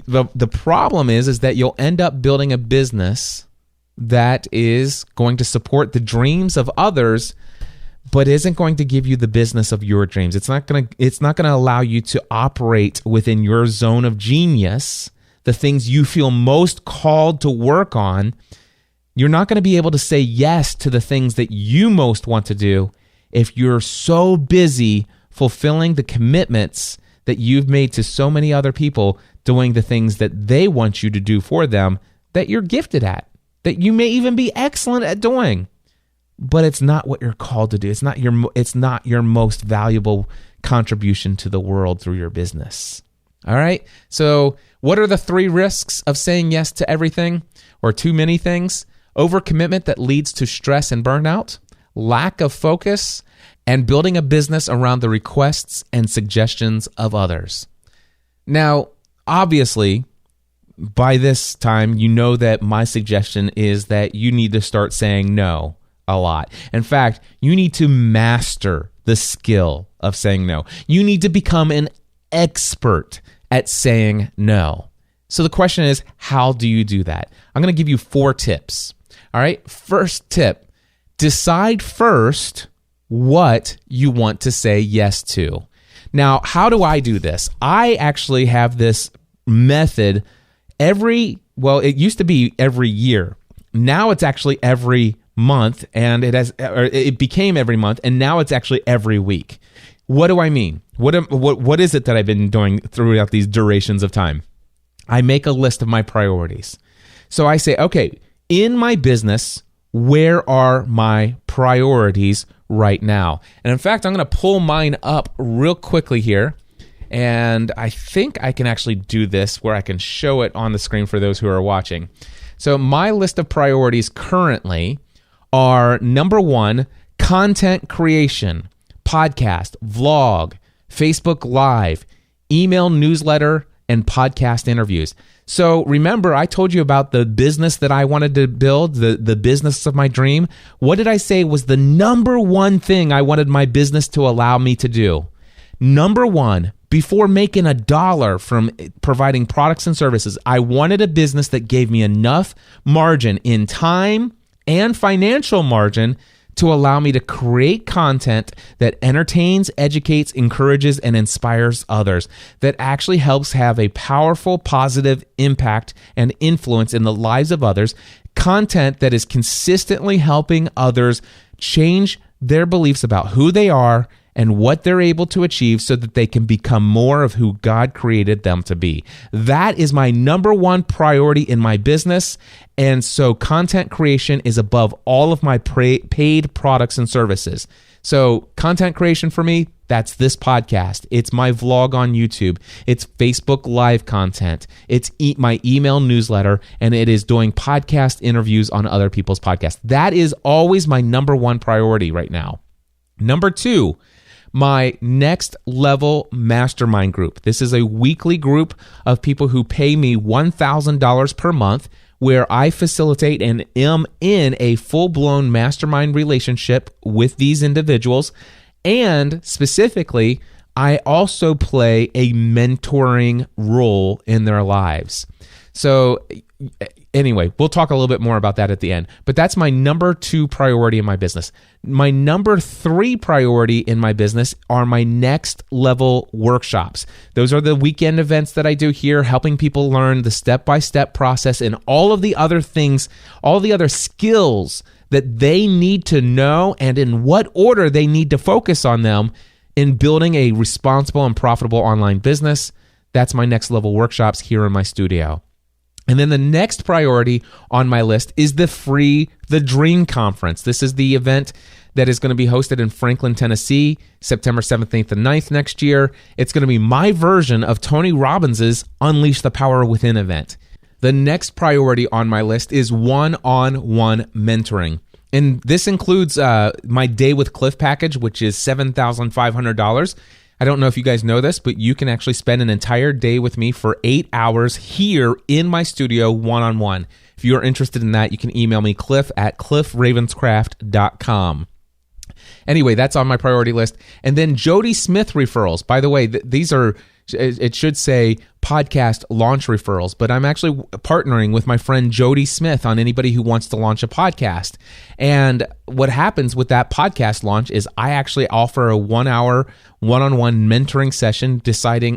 the problem is that you'll end up building a business that is going to support the dreams of others, but isn't going to give you the business of your dreams. It's not going to allow you to operate within your zone of genius, the things you feel most called to work on. You're not going to be able to say yes to the things that you most want to do if you're so busy fulfilling the commitments that you've made to so many other people, doing the things that they want you to do for them, that you're gifted at, that you may even be excellent at doing, but it's not what you're called to do. It's not your most valuable contribution to the world through your business. All right. So what are the 3 risks of saying yes to everything or too many things? Overcommitment that leads to stress and burnout, lack of focus, and building a business around the requests and suggestions of others. Now, obviously, by this time, you know that my suggestion is that you need to start saying no a lot. In fact, you need to master the skill of saying no. You need to become an expert at saying no. So the question is, how do you do that? I'm going to give you 4 tips. All right. First tip, decide first what you want to say yes to. Now, how do I do this? I actually have this method it used to be every year. Now it's actually every month, and it became every month, and now it's actually every week. What do I mean? What is it that I've been doing throughout these durations of time? I make a list of my priorities. So I say, okay, in my business, where are my priorities right now? And in fact, I'm going to pull mine up real quickly here. And I think I can actually do this where I can show it on the screen for those who are watching. So my list of priorities currently are number 1, content creation, podcast, vlog, Facebook Live, email newsletter, and podcast interviews. So remember, I told you about the business that I wanted to build, the business of my dream. What did I say was the number 1 thing I wanted my business to allow me to do? Number 1, before making $1 from providing products and services, I wanted a business that gave me enough margin in time and financial margin to allow me to create content that entertains, educates, encourages, and inspires others, that actually helps have a powerful, positive impact and influence in the lives of others, content that is consistently helping others change their beliefs about who they are and what they're able to achieve so that they can become more of who God created them to be. That is my number 1 priority in my business. And so content creation is above all of my paid products and services. So content creation for me, that's this podcast. It's my vlog on YouTube. It's Facebook Live content. It's my email newsletter, and it is doing podcast interviews on other people's podcasts. That is always my number 1 priority right now. Number 2, my Next Level Mastermind group. This is a weekly group of people who pay me $1,000 per month, where I facilitate and am in a full-blown mastermind relationship with these individuals. And specifically, I also play a mentoring role in their lives. So anyway, we'll talk a little bit more about that at the end. But that's my number 2 priority in my business. My number 3 priority in my business are my Next Level workshops. Those are the weekend events that I do here, helping people learn the step-by-step process and all of the other things, all the other skills that they need to know and in what order they need to focus on them in building a responsible and profitable online business. That's my Next Level workshops here in my studio. And then the next priority on my list is the Dream Conference. This is the event that is going to be hosted in Franklin, Tennessee, September 7th, 8th, and 9th next year. It's going to be my version of Tony Robbins' Unleash the Power Within event. The next priority on my list is one-on-one mentoring. And this includes my Day with Cliff package, which is $7,500. I don't know if you guys know this, but you can actually spend an entire day with me for 8 hours here in my studio one-on-one. If you're interested in that, you can email me, cliff@cliffravenscraft.com. Anyway, that's on my priority list. And then Jody Smith referrals. By the way, these are, it should say podcast launch referrals, but I'm actually partnering with my friend Jody Smith on anybody who wants to launch a podcast. And what happens with that podcast launch is I actually offer a 1-hour one-on-one mentoring session,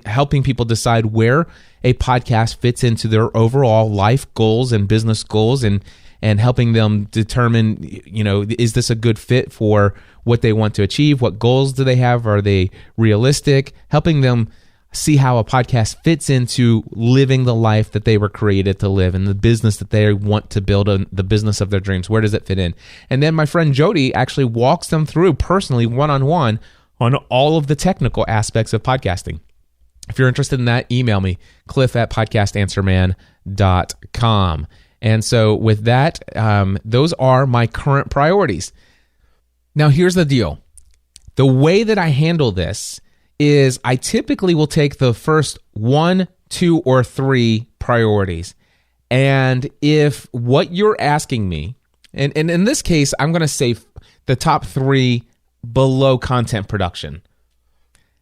helping people decide where a podcast fits into their overall life goals and business goals, and helping them determine, is this a good fit for what they want to achieve? What goals do they have? Are they realistic? Helping them see how a podcast fits into living the life that they were created to live and the business that they want to build, the business of their dreams. Where does it fit in? And then my friend Jody actually walks them through personally, one-on-one, on all of the technical aspects of podcasting. If you're interested in that, email me, cliff@podcastanswerman.com. And so with that, those are my current priorities. Now, here's the deal. The way that I handle this is I typically will take the first 1, 2, or 3 priorities. And if what you're asking me, and in this case, I'm going to say the top 3 below content production.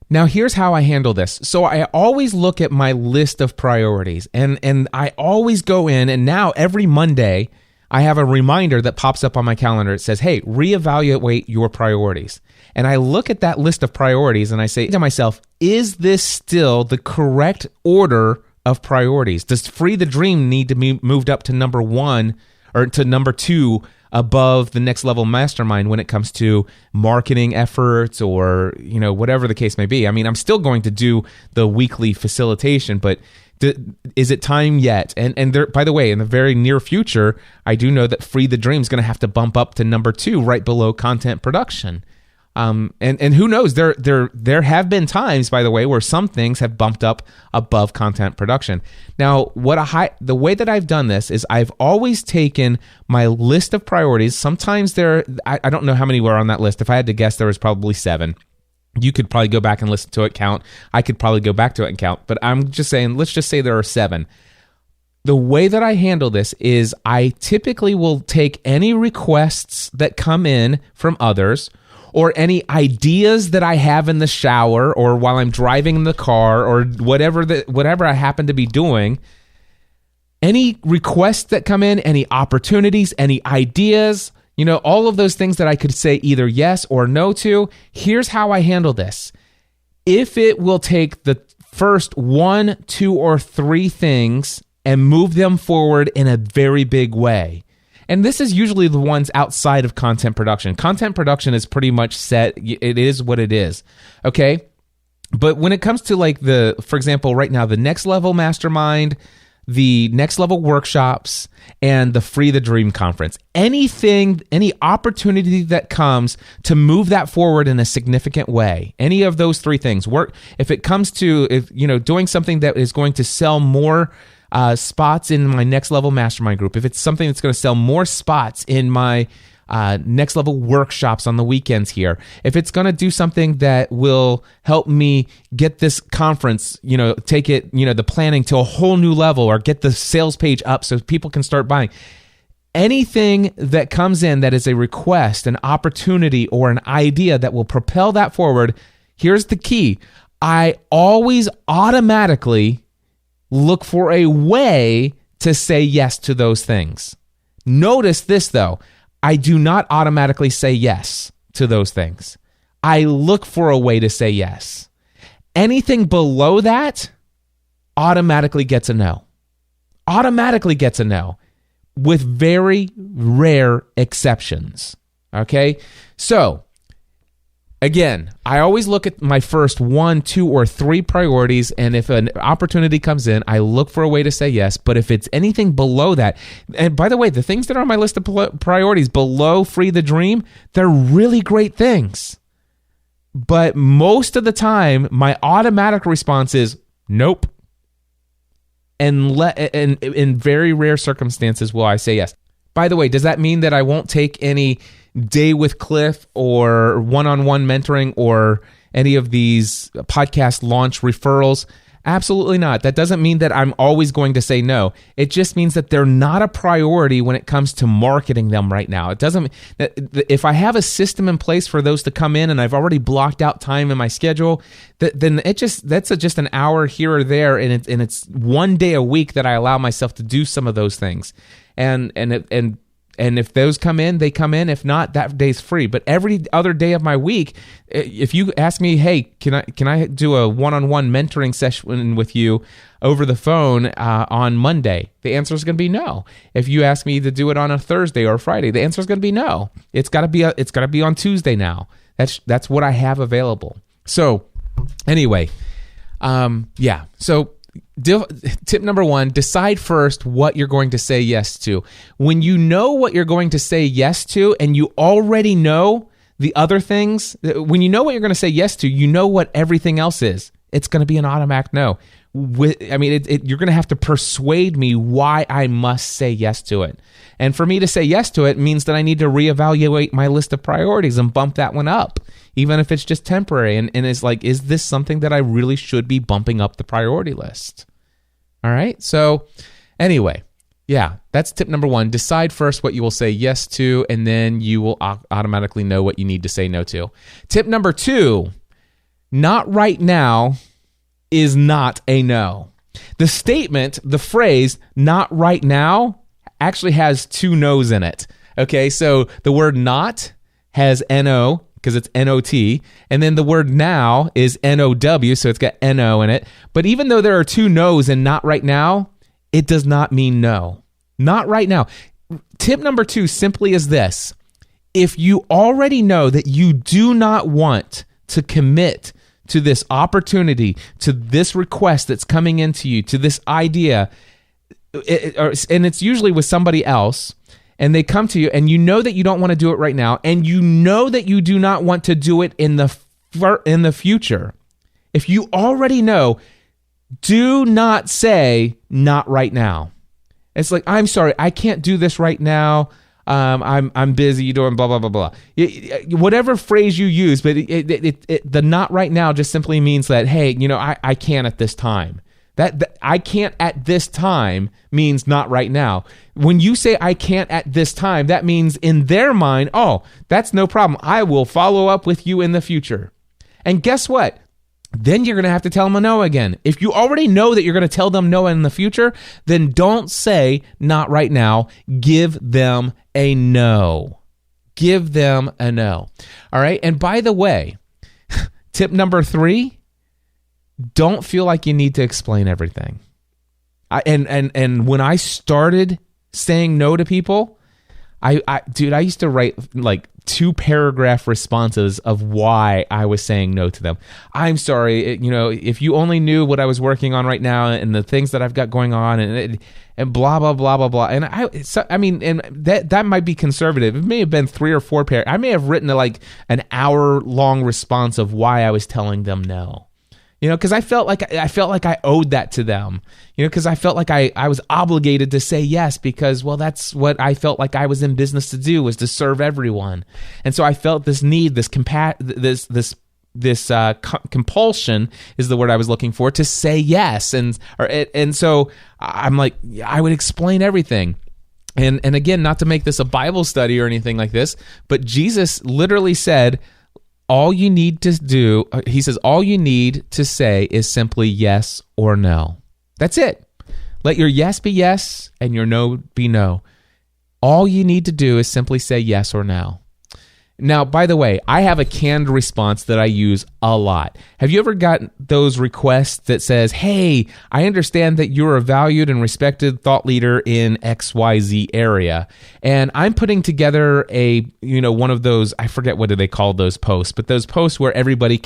Now, here's how I handle this. So I always look at my list of priorities, and I always go in, and now every Monday, I have a reminder that pops up on my calendar. It says, hey, reevaluate your priorities. and I look at that list of priorities and I say to myself, is this still the correct order of priorities? Does Free the Dream need to be moved up to number 1 or to number 2 above the Next Level Mastermind when it comes to marketing efforts or, whatever the case may be? I mean, I'm still going to do the weekly facilitation, but is it time yet? And there, by the way, in the very near future, I do know that Free the Dream is going to have to bump up to number 2 right below content production. And who knows? There have been times, by the way, where some things have bumped up above content production. Now, the way that I've done this is I've always taken my list of priorities. Sometimes I don't know how many were on that list. If I had to guess, there was probably 7. You could probably go back and listen to it count. I could probably go back to it and count. But I'm just saying, let's just say there are 7. The way that I handle this is I typically will take any requests that come in from others, or any ideas that I have in the shower or while I'm driving in the car or whatever I happen to be doing. Any requests that come in, any opportunities, any ideas, all of those things that I could say either yes or no to. Here's how I handle this. If it will take the first 1, 2, or 3 things and move them forward in a very big way. And this is usually the ones outside of content production. Content production is pretty much set. It is what it is. Okay? But when it comes to for example, right now, the Next Level Mastermind, the Next Level workshops, and the Free the Dream conference, any opportunity that comes to move that forward in a significant way, any of those 3 things work. If it comes to, doing something that is going to sell more spots in my Next Level Mastermind group, if it's something that's going to sell more spots in my Next Level workshops on the weekends here, if it's going to do something that will help me get this conference, take it, the planning to a whole new level, or get the sales page up so people can start buying. Anything that comes in that is a request, an opportunity, or an idea that will propel that forward, here's the key. I always automatically look for a way to say yes to those things. Notice this, though. I do not automatically say yes to those things. I look for a way to say yes. Anything below that automatically gets a no. Automatically gets a no, with very rare exceptions. Okay? So, again, I always look at my first 1, 2, or 3 priorities, and if an opportunity comes in, I look for a way to say yes. But if it's anything below that, and by the way, the things that are on my list of priorities below Free the Dream, they're really great things. But most of the time, my automatic response is nope. And in very rare circumstances will I say yes. By the way, does that mean that I won't take any Day with Cliff or one-on-one mentoring or any of these podcast launch referrals? Absolutely not. That doesn't mean that I'm always going to say no. It just means that they're not a priority when it comes to marketing them right now. It doesn't. If I have a system in place for those to come in and I've already blocked out time in my schedule, then that's just an hour here or there, and it's 1 day a week that I allow myself to do some of those things, and if those come in, they come in. If not, that day's free. But every other day of my week, if you ask me, hey, can I do a one-on-one mentoring session with you over the phone on Monday? The answer is going to be no. If you ask me to do it on a Thursday or a Friday, the answer is going to be no. It's got to be on Tuesday now. That's what I have available. So anyway, yeah. So tip number 1, decide first what you're going to say yes to. When you know what you're going to say yes to and you already know the other things, when you know what you're going to say yes to, you know what everything else is. It's going to be an automatic no. You're going to have to persuade me why I must say yes to it. And for me to say yes to it means that I need to reevaluate my list of priorities and bump that one up, even if it's just temporary. And it's like, is this something that I really should be bumping up the priority list? All right. So anyway, yeah, that's tip number 1. Decide first what you will say yes to, and then you will automatically know what you need to say no to. Tip number 2, not right now is not a no. The statement, the phrase, not right now, actually has 2 no's in it. Okay, so the word not has N-O, because it's N-O-T. And then the word now is N-O-W, so it's got N-O in it. But even though there are two no's in not right now, it does not mean no. Not right now. Tip number 2 simply is this. If you already know that you do not want to commit to this opportunity, to this request that's coming into you, to this idea, and it's usually with somebody else, and they come to you, and you know that you don't want to do it right now, and you know that you do not want to do it in the future. If you already know, do not say not right now. It's like, I'm sorry, I can't do this right now. I'm busy doing blah blah blah blah. Whatever phrase you use, but the not right now just simply means that, hey, I can't at this time. That I can't at this time means not right now. When you say I can't at this time, that means in their mind, oh, that's no problem. I will follow up with you in the future. And guess what? Then you're going to have to tell them a no again. If you already know that you're going to tell them no in the future, then don't say not right now. Give them a no. Give them a no. All right. And by the way, tip number 3, don't feel like you need to explain everything. And when I started saying no to people, I used to write like 2-paragraph responses of why I was saying no to them. I'm sorry, if you only knew what I was working on right now and the things that I've got going on and blah blah blah blah blah. And and that might be conservative. It may have been 3 or 4 paragraphs. I may have written like an hour-long response of why I was telling them no. Because I felt like I owed that to them. Because I felt like I was obligated to say yes because, well, that's what I felt like I was in business to do, was to serve everyone. And so I felt this need, this compulsion is the word I was looking for, to say yes. And so I'm like, I would explain everything. And again, not to make this a Bible study or anything like this, but Jesus literally said, all you need to do, he says, all you need to say is simply yes or no. That's it. Let your yes be yes and your no be no. All you need to do is simply say yes or no. Now, by the way, I have a canned response that I use a lot. Have you ever gotten those requests that says, hey, I understand that you're a valued and respected thought leader in XYZ area, and I'm putting together one of those, I forget what do they call those posts, but those posts where everybody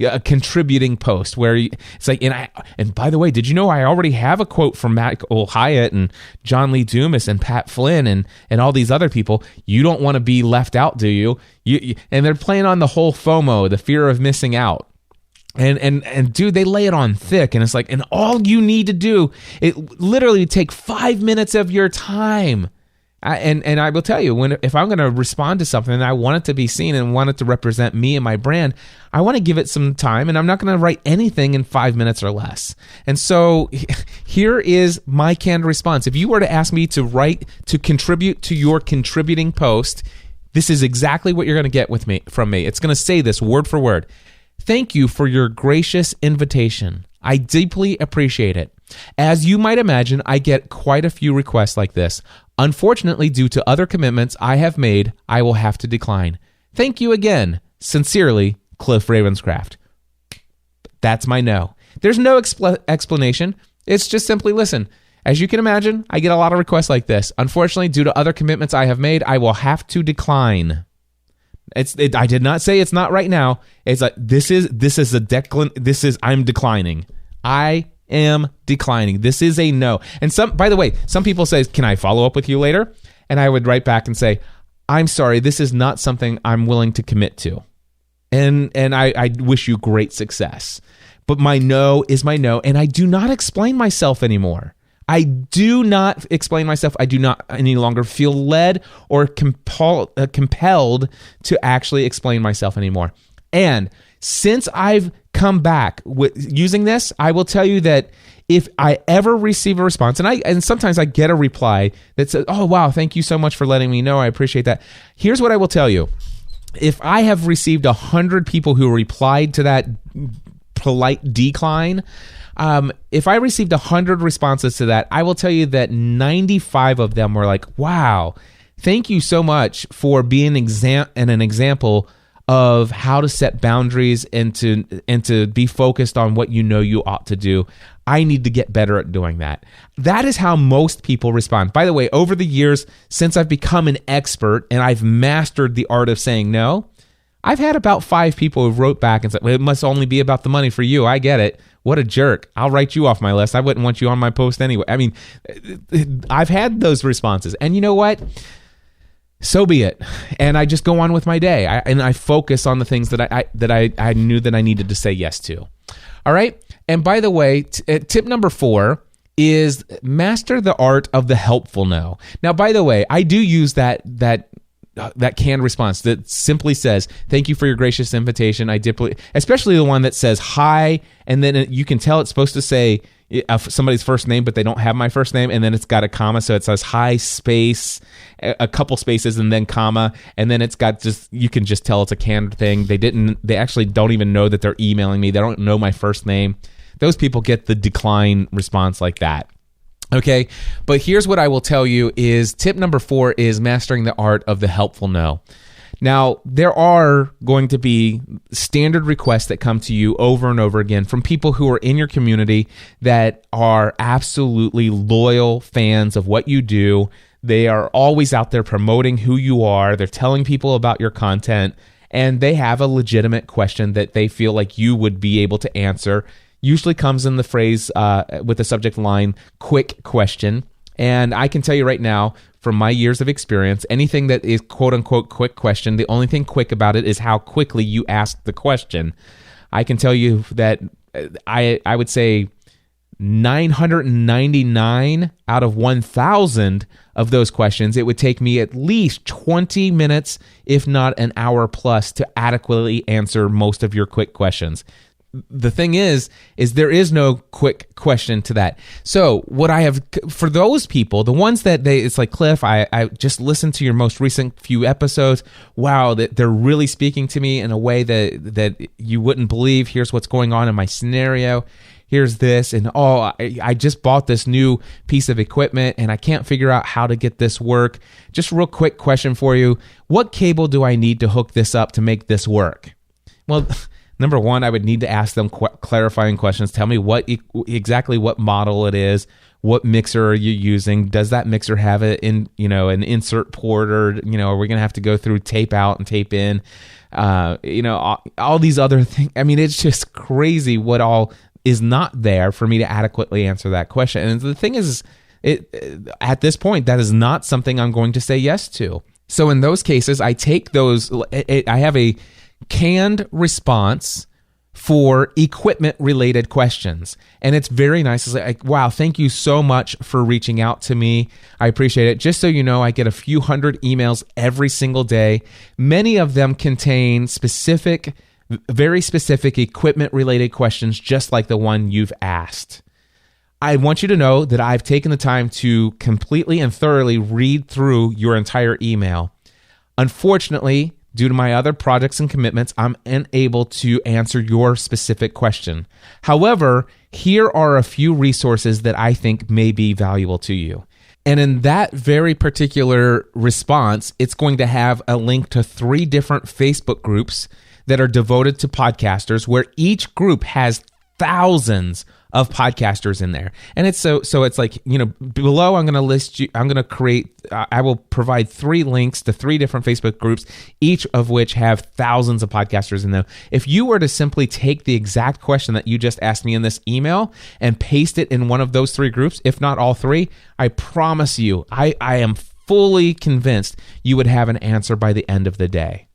a contributing post where it's like, and by the way, did you know I already have a quote from Michael Hyatt and John Lee Dumas and Pat Flynn and all these other people. You don't want to be left out, do you? And they're playing on the whole FOMO, the fear of missing out. And dude, they lay it on thick, and it's like, and all you need to do, it literally take 5 minutes of your time. And I will tell you, if I'm going to respond to something and I want it to be seen and want it to represent me and my brand, I want to give it some time, and I'm not going to write anything in 5 minutes or less. And so here is my canned response. If you were to ask me to contribute to your contributing post, this is exactly what you're going to get from me. It's going to say this word for word. Thank you for your gracious invitation. I deeply appreciate it. As you might imagine, I get quite a few requests like this. Unfortunately, due to other commitments I have made, I will have to decline. Thank you again. Sincerely, Cliff Ravenscraft. That's my no. There's no explanation. It's just simply, listen, as you can imagine, I get a lot of requests like this. Unfortunately, due to other commitments I have made, I will have to decline. I did not say it's not right now. It's like I'm declining. I am declining. This is a no. And by the way, some people say, can I follow up with you later? And I would write back and say, I'm sorry, this is not something I'm willing to commit to. And I wish you great success. But my no is my no, and I do not explain myself anymore. I do not explain myself. I do not any longer feel led or compelled to actually explain myself anymore. And since I've come back with using this, I will tell you that if I ever receive a response, and sometimes I get a reply that says, oh, wow, thank you so much for letting me know. I appreciate that. Here's what I will tell you. If I have received 100 people who replied to that polite decline, if I received 100 responses to that, I will tell you that 95 of them were like, wow, thank you so much for being an example of how to set boundaries and to be focused on what you know you ought to do. I need to get better at doing that. That is how most people respond. By the way, over the years, since I've become an expert and I've mastered the art of saying no, I've had about 5 people who wrote back and said, well, it must only be about the money for you. I get it. What a jerk. I'll write you off my list. I wouldn't want you on my post anyway. I mean, I've had those responses. And you know what? So be it. And I just go on with my day. I focus on the things that I knew that I needed to say yes to. All right. And by the way, tip number 4 is master the art of the helpful no. Now, by the way, I do use that canned response that simply says, thank you for your gracious invitation. I deeply, especially the one that says hi, and then you can tell it's supposed to say somebody's first name, but they don't have my first name, and then it's got a comma, so it says hi space, a couple spaces, and then comma, and then it's got just, you can just tell it's a canned thing. They actually don't even know that they're emailing me. They don't know my first name. Those people get the decline response like that. Okay, but here's what I will tell you is tip number 4 is mastering the art of the helpful no. Now, there are going to be standard requests that come to you over and over again from people who are in your community that are absolutely loyal fans of what you do. They are always out there promoting who you are. They're telling people about your content, and they have a legitimate question that they feel like you would be able to answer. Usually comes in the phrase with the subject line, quick question. And I can tell you right now, from my years of experience, anything that is quote unquote quick question, the only thing quick about it is how quickly you ask the question. I can tell you that I would say 999 out of 1,000 of those questions, it would take me at least 20 minutes, if not an hour plus, to adequately answer most of your quick questions. The thing is there is no quick question to that. So what I have for those people, the ones that it's like, Cliff, I just listened to your most recent few episodes. Wow, that they're really speaking to me in a way that you wouldn't believe. Here's what's going on in my scenario. Here's this, and I just bought this new piece of equipment and I can't figure out how to get this work. Just a real quick question for you. What cable do I need to hook this up to make this work? Well, number one, I would need to ask them clarifying questions. Tell me exactly what model it is. What mixer are you using? Does that mixer have an insert port, or are we going to have to go through tape out and tape in? All these other things. I mean, it's just crazy what all is not there for me to adequately answer that question. And the thing is, at this point, that is not something I'm going to say yes to. So in those cases, I take those. I have a canned response for equipment-related questions. And it's very nice. It's like, wow, thank you so much for reaching out to me. I appreciate it. Just so you know, I get a few hundred emails every single day. Many of them contain very specific equipment-related questions, just like the one you've asked. I want you to know that I've taken the time to completely and thoroughly read through your entire email. Unfortunately, due to my other projects and commitments, I'm unable to answer your specific question. However, here are a few resources that I think may be valuable to you. And in that very particular response, it's going to have a link to 3 different Facebook groups that are devoted to podcasters, where each group has thousands of podcasters in there. And it's so it's like, below I will provide 3 links to 3 different Facebook groups, each of which have thousands of podcasters in them. If you were to simply take the exact question that you just asked me in this email and paste it in one of those 3 groups, if not all 3, I promise you, I am fully convinced you would have an answer by the end of the day.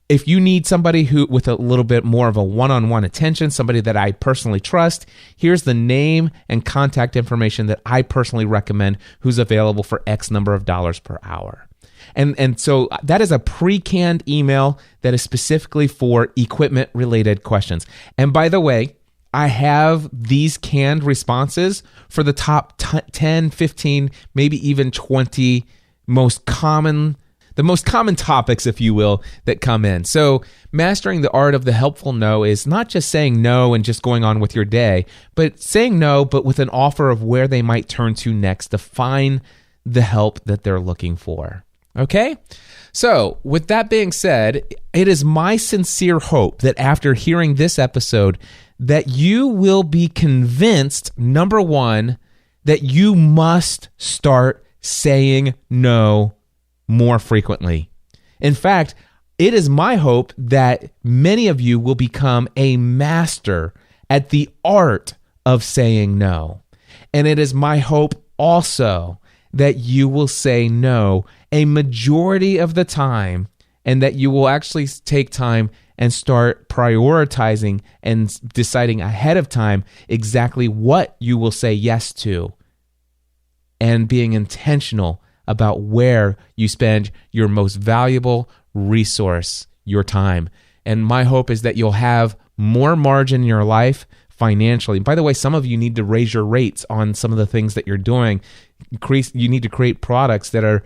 If you need somebody who with a little bit more of a one-on-one attention, somebody that I personally trust, here's the name and contact information that I personally recommend who's available for X number of dollars per hour. And so that is a pre-canned email that is specifically for equipment-related questions. And by the way, I have these canned responses for the top 10, 15, maybe even 20 the most common topics, if you will, that come in. So mastering the art of the helpful no is not just saying no and just going on with your day, but saying no, but with an offer of where they might turn to next to find the help that they're looking for. Okay? So, with that being said, it is my sincere hope that after hearing this episode, that you will be convinced, number one, that you must start saying no more frequently. In fact, it is my hope that many of you will become a master at the art of saying no. And it is my hope also that you will say no a majority of the time, and that you will actually take time and start prioritizing and deciding ahead of time exactly what you will say yes to, and being intentional about where you spend your most valuable resource, your time. And my hope is that you'll have more margin in your life financially. And by the way, some of you need to raise your rates on some of the things that you're doing. You need to create products that are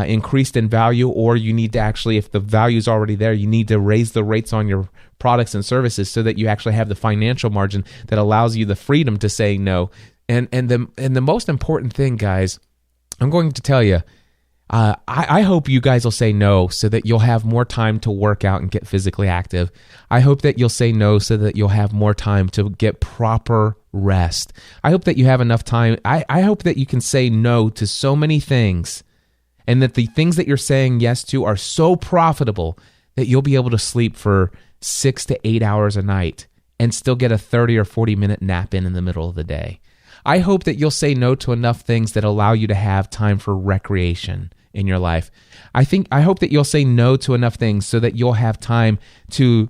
increased in value, or you need to actually, if the value is already there, you need to raise the rates on your products and services so that you actually have the financial margin that allows you the freedom to say no. And the most important thing, guys, I'm going to tell you, I hope you guys will say no so that you'll have more time to work out and get physically active. I hope that you'll say no so that you'll have more time to get proper rest. I hope that you have enough time. I hope that you can say no to so many things, and that the things that you're saying yes to are so profitable that you'll be able to sleep for 6 to 8 hours a night and still get a 30 or 40-minute nap in the middle of the day. I hope that you'll say no to enough things that allow you to have time for recreation in your life. I hope that you'll say no to enough things so that you'll have time to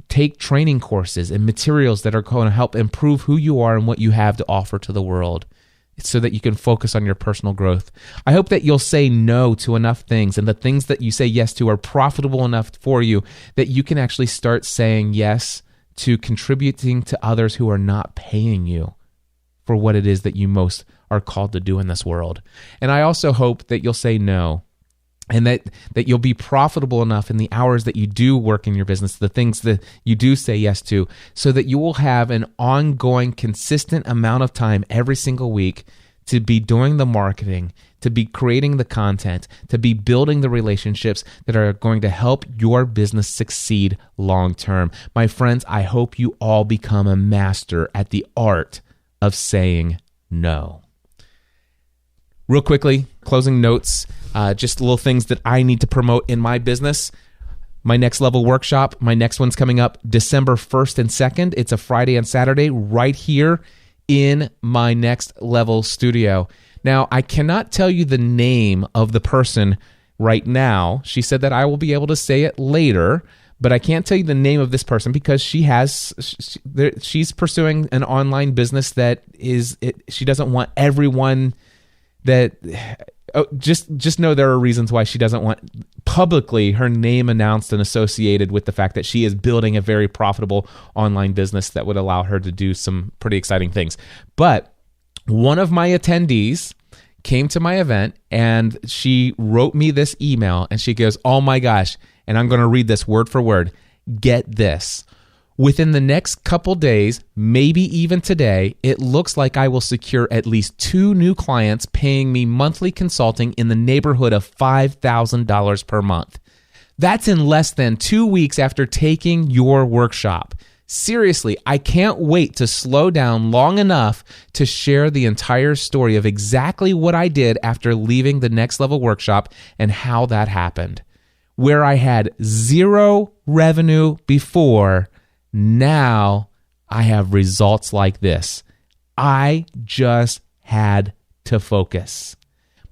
take training courses and materials that are going to help improve who you are and what you have to offer to the world, so that you can focus on your personal growth. I hope that you'll say no to enough things, and the things that you say yes to are profitable enough for you that you can actually start saying yes to contributing to others who are not paying you for what it is that you most are called to do in this world. And I also hope that you'll say no, and that you'll be profitable enough in the hours that you do work in your business, the things that you do say yes to, so that you will have an ongoing, consistent amount of time every single week to be doing the marketing, to be creating the content, to be building the relationships that are going to help your business succeed long term. My friends, I hope you all become a master at the art of saying no. Real quickly, closing notes, just little things that I need to promote in my business. My Next Level workshop, my next one's coming up December 1st and 2nd. It's a Friday and Saturday right here in my Next Level studio. Now, I cannot tell you the name of the person right now. She said that I will be able to say it later, but I can't tell you the name of this person because she's pursuing an online business that she doesn't want everyone that just know there are reasons why she doesn't want publicly her name announced and associated with the fact that she is building a very profitable online business that would allow her to do some pretty exciting things. But one of my attendees came to my event and she wrote me this email and she goes, "Oh my gosh," and I'm going to read this word for word. "Get this. Within the next couple days, maybe even today, it looks like I will secure at least 2 new clients paying me monthly consulting in the neighborhood of $5,000 per month. That's in less than 2 weeks after taking your workshop. Seriously, I can't wait to slow down long enough to share the entire story of exactly what I did after leaving the Next Level workshop and how that happened. Where I had 0 revenue before, now I have results like this. I just had to focus."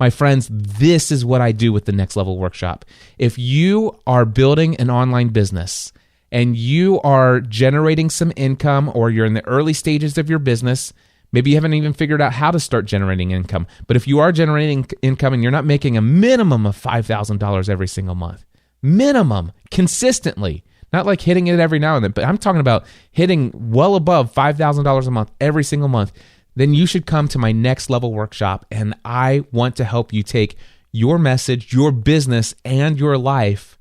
My friends, this is what I do with the Next Level workshop. If you are building an online business and you are generating some income, or you're in the early stages of your business, maybe you haven't even figured out how to start generating income, but if you are generating income and you're not making a minimum of $5,000 every single month, minimum, consistently, not like hitting it every now and then, but I'm talking about hitting well above $5,000 a month every single month, then you should come to my Next Level workshop, and I want to help you take your message, your business, and your life,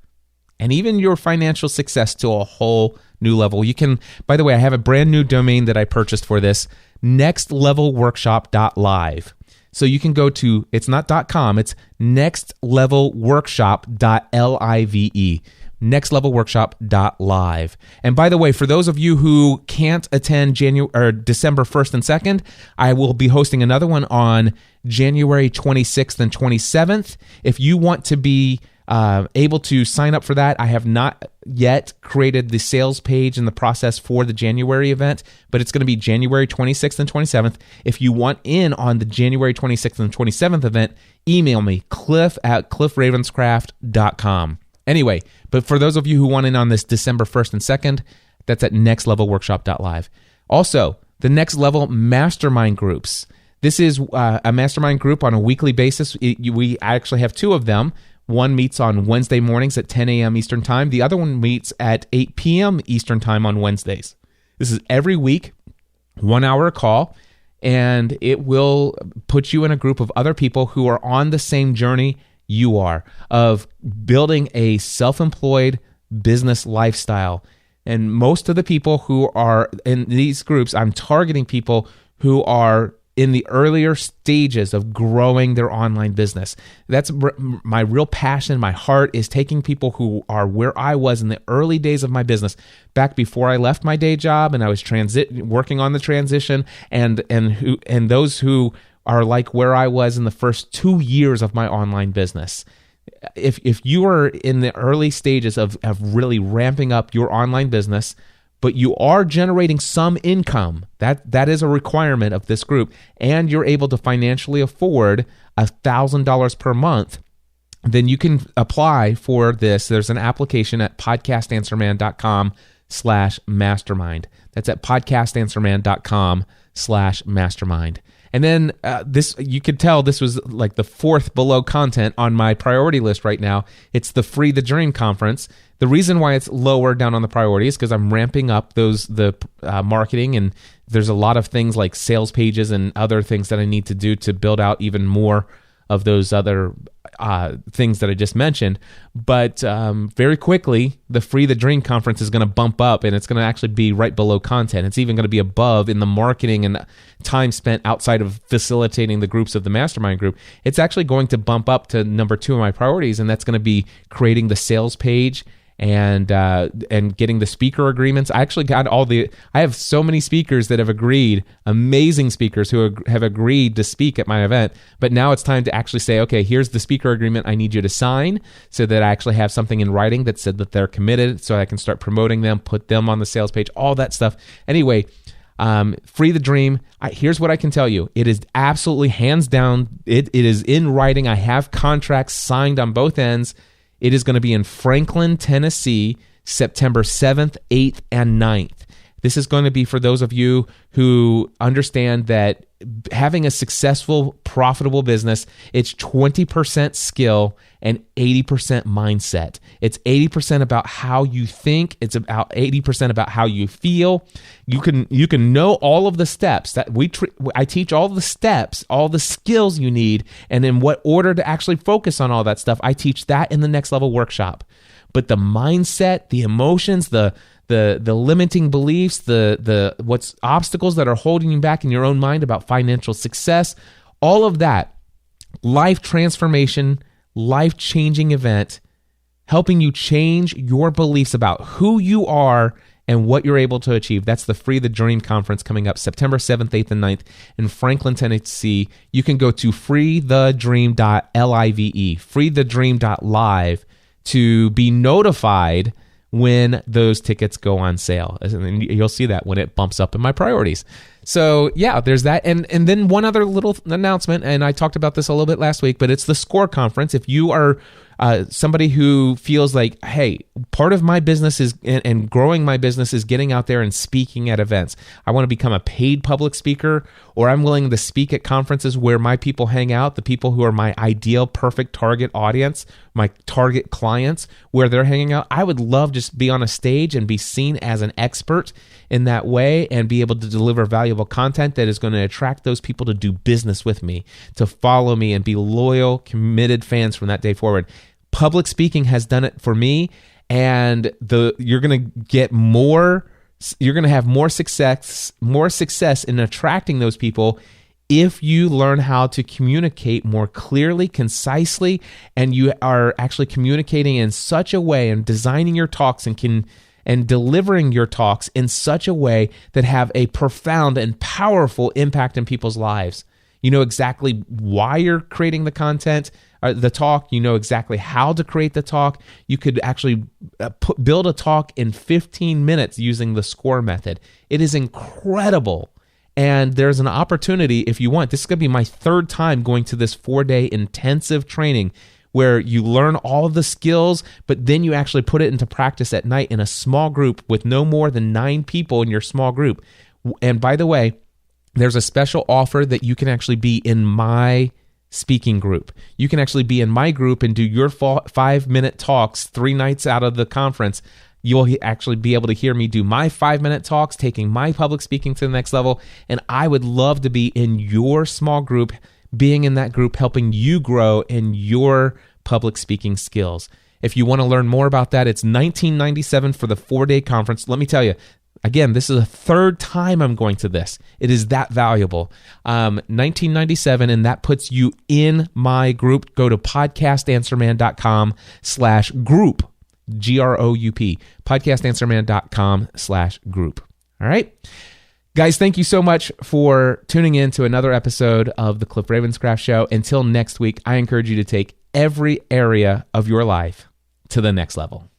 and even your financial success to a whole new level. You can, by the way, I have a brand new domain that I purchased for this, nextlevelworkshop.live. So you can go to, it's not .com, it's nextlevelworkshop.live. nextlevelworkshop.live. And by the way, for those of you who can't attend December 1st and 2nd, I will be hosting another one on January 26th and 27th. If you want to be able to sign up for that, I have not yet created the sales page and the process for the January event, but it's going to be January 26th and 27th. If you want in on the January 26th and 27th event, email me, cliff@cliffravenscraft.com. Anyway, but for those of you who want in on this December 1st and 2nd, that's at nextlevelworkshop.live. Also, the Next Level Mastermind groups. This is a mastermind group on a weekly basis. We actually have two of them. One meets on Wednesday mornings at 10 a.m. Eastern Time. The other one meets at 8 p.m. Eastern Time on Wednesdays. This is every week, 1 hour call, and it will put you in a group of other people who are on the same journey you are of building a self-employed business lifestyle. And most of the people who are in these groups, I'm targeting people who are in the earlier stages of growing their online business. That's my real passion. My heart is taking people who are where I was in the early days of my business, back before I left my day job and I was working on the transition, and those who are like where I was in the first 2 years of my online business. If you are in the early stages of really ramping up your online business, but you are generating some income, that is a requirement of this group, and you're able to financially afford $1,000 per month, then you can apply for this. There's an application at podcastanswerman.com/mastermind. That's at podcastanswerman.com/mastermind. And then you could tell this was like the fourth below content on my priority list right now. It's the Free the Dream conference. The reason why it's lower down on the priority is because I'm ramping up the marketing, and there's a lot of things like sales pages and other things that I need to do to build out even more of those other things that I just mentioned. But very quickly, the Free the Dream conference is going to bump up, and it's going to actually be right below content. It's even going to be above in the marketing and time spent outside of facilitating the groups of the mastermind group. It's actually going to bump up to number 2 of my priorities, and that's going to be creating the sales page and getting the speaker agreements. I actually got I have so many speakers that have agreed, amazing speakers who have agreed to speak at my event, but now it's time to actually say, okay, here's the speaker agreement I need you to sign, so that I actually have something in writing that said that they're committed, so I can start promoting them, put them on the sales page, all that stuff. Anyway, Free the Dream. Here's what I can tell you. It is absolutely hands down. It is in writing. I have contracts signed on both ends. It is going to be in Franklin, Tennessee, September 7th, 8th, and 9th. This is going to be for those of you who understand that having a successful, profitable business, it's 20% skill and 80% mindset. It's 80% about how you think. It's about 80% about how you feel. You can know all of the steps that I teach, all the steps, all the skills you need, and in what order to actually focus on all that stuff. I teach that in the Next Level workshop. But the mindset, the emotions, the limiting beliefs, the what's obstacles that are holding you back in your own mind about financial success, all of that, life transformation, life-changing event, helping you change your beliefs about who you are and what you're able to achieve. That's the Free the Dream conference coming up September 7th, 8th, and 9th in Franklin, Tennessee. You can go to freethedream.live, freethedream.live, to be notified when those tickets go on sale. And you'll see that when it bumps up in my priorities. So yeah, there's that. And then one other little announcement, and I talked about this a little bit last week, but it's the SCORE conference. If you are somebody who feels like, hey, part of my business is and growing my business is getting out there and speaking at events. I want to become a paid public speaker, or I'm willing to speak at conferences where my people hang out, the people who are my ideal, perfect target audience, my target clients, where they're hanging out. I would love just be on a stage and be seen as an expert in that way and be able to deliver valuable content that is going to attract those people to do business with me, to follow me and be loyal, committed fans from that day forward. Public speaking has done it for me, and you're going to get more. You're going to have more success in attracting those people if you learn how to communicate more clearly, concisely, and you are actually communicating in such a way and designing your talks and delivering your talks in such a way that have a profound and powerful impact in people's lives. You know exactly why you're creating the content, the talk. You know exactly how to create the talk. You could actually build a talk in 15 minutes using the SCORE method. It is incredible. And there's an opportunity if you want. This is going to be my third time going to this 4-day intensive training where you learn all of the skills, but then you actually put it into practice at night in a small group with no more than 9 people in your small group. And by the way, there's a special offer that you can actually be in my speaking group. You can actually be in my group and do your 5-minute talks 3 nights out of the conference. You'll actually be able to hear me do my 5-minute talks, taking my public speaking to the next level. And I would love to be in your small group, being in that group, helping you grow in your public speaking skills. If you want to learn more about that, it's $19.97 for the 4-day conference. Let me tell you, again, this is the third time I'm going to this. It is that valuable. $19.97, and that puts you in my group. Go to podcastanswerman.com/group. GROUP, podcastanswerman.com/group. All right. Guys, thank you so much for tuning in to another episode of the Cliff Ravenscraft Show. Until next week, I encourage you to take every area of your life to the next level.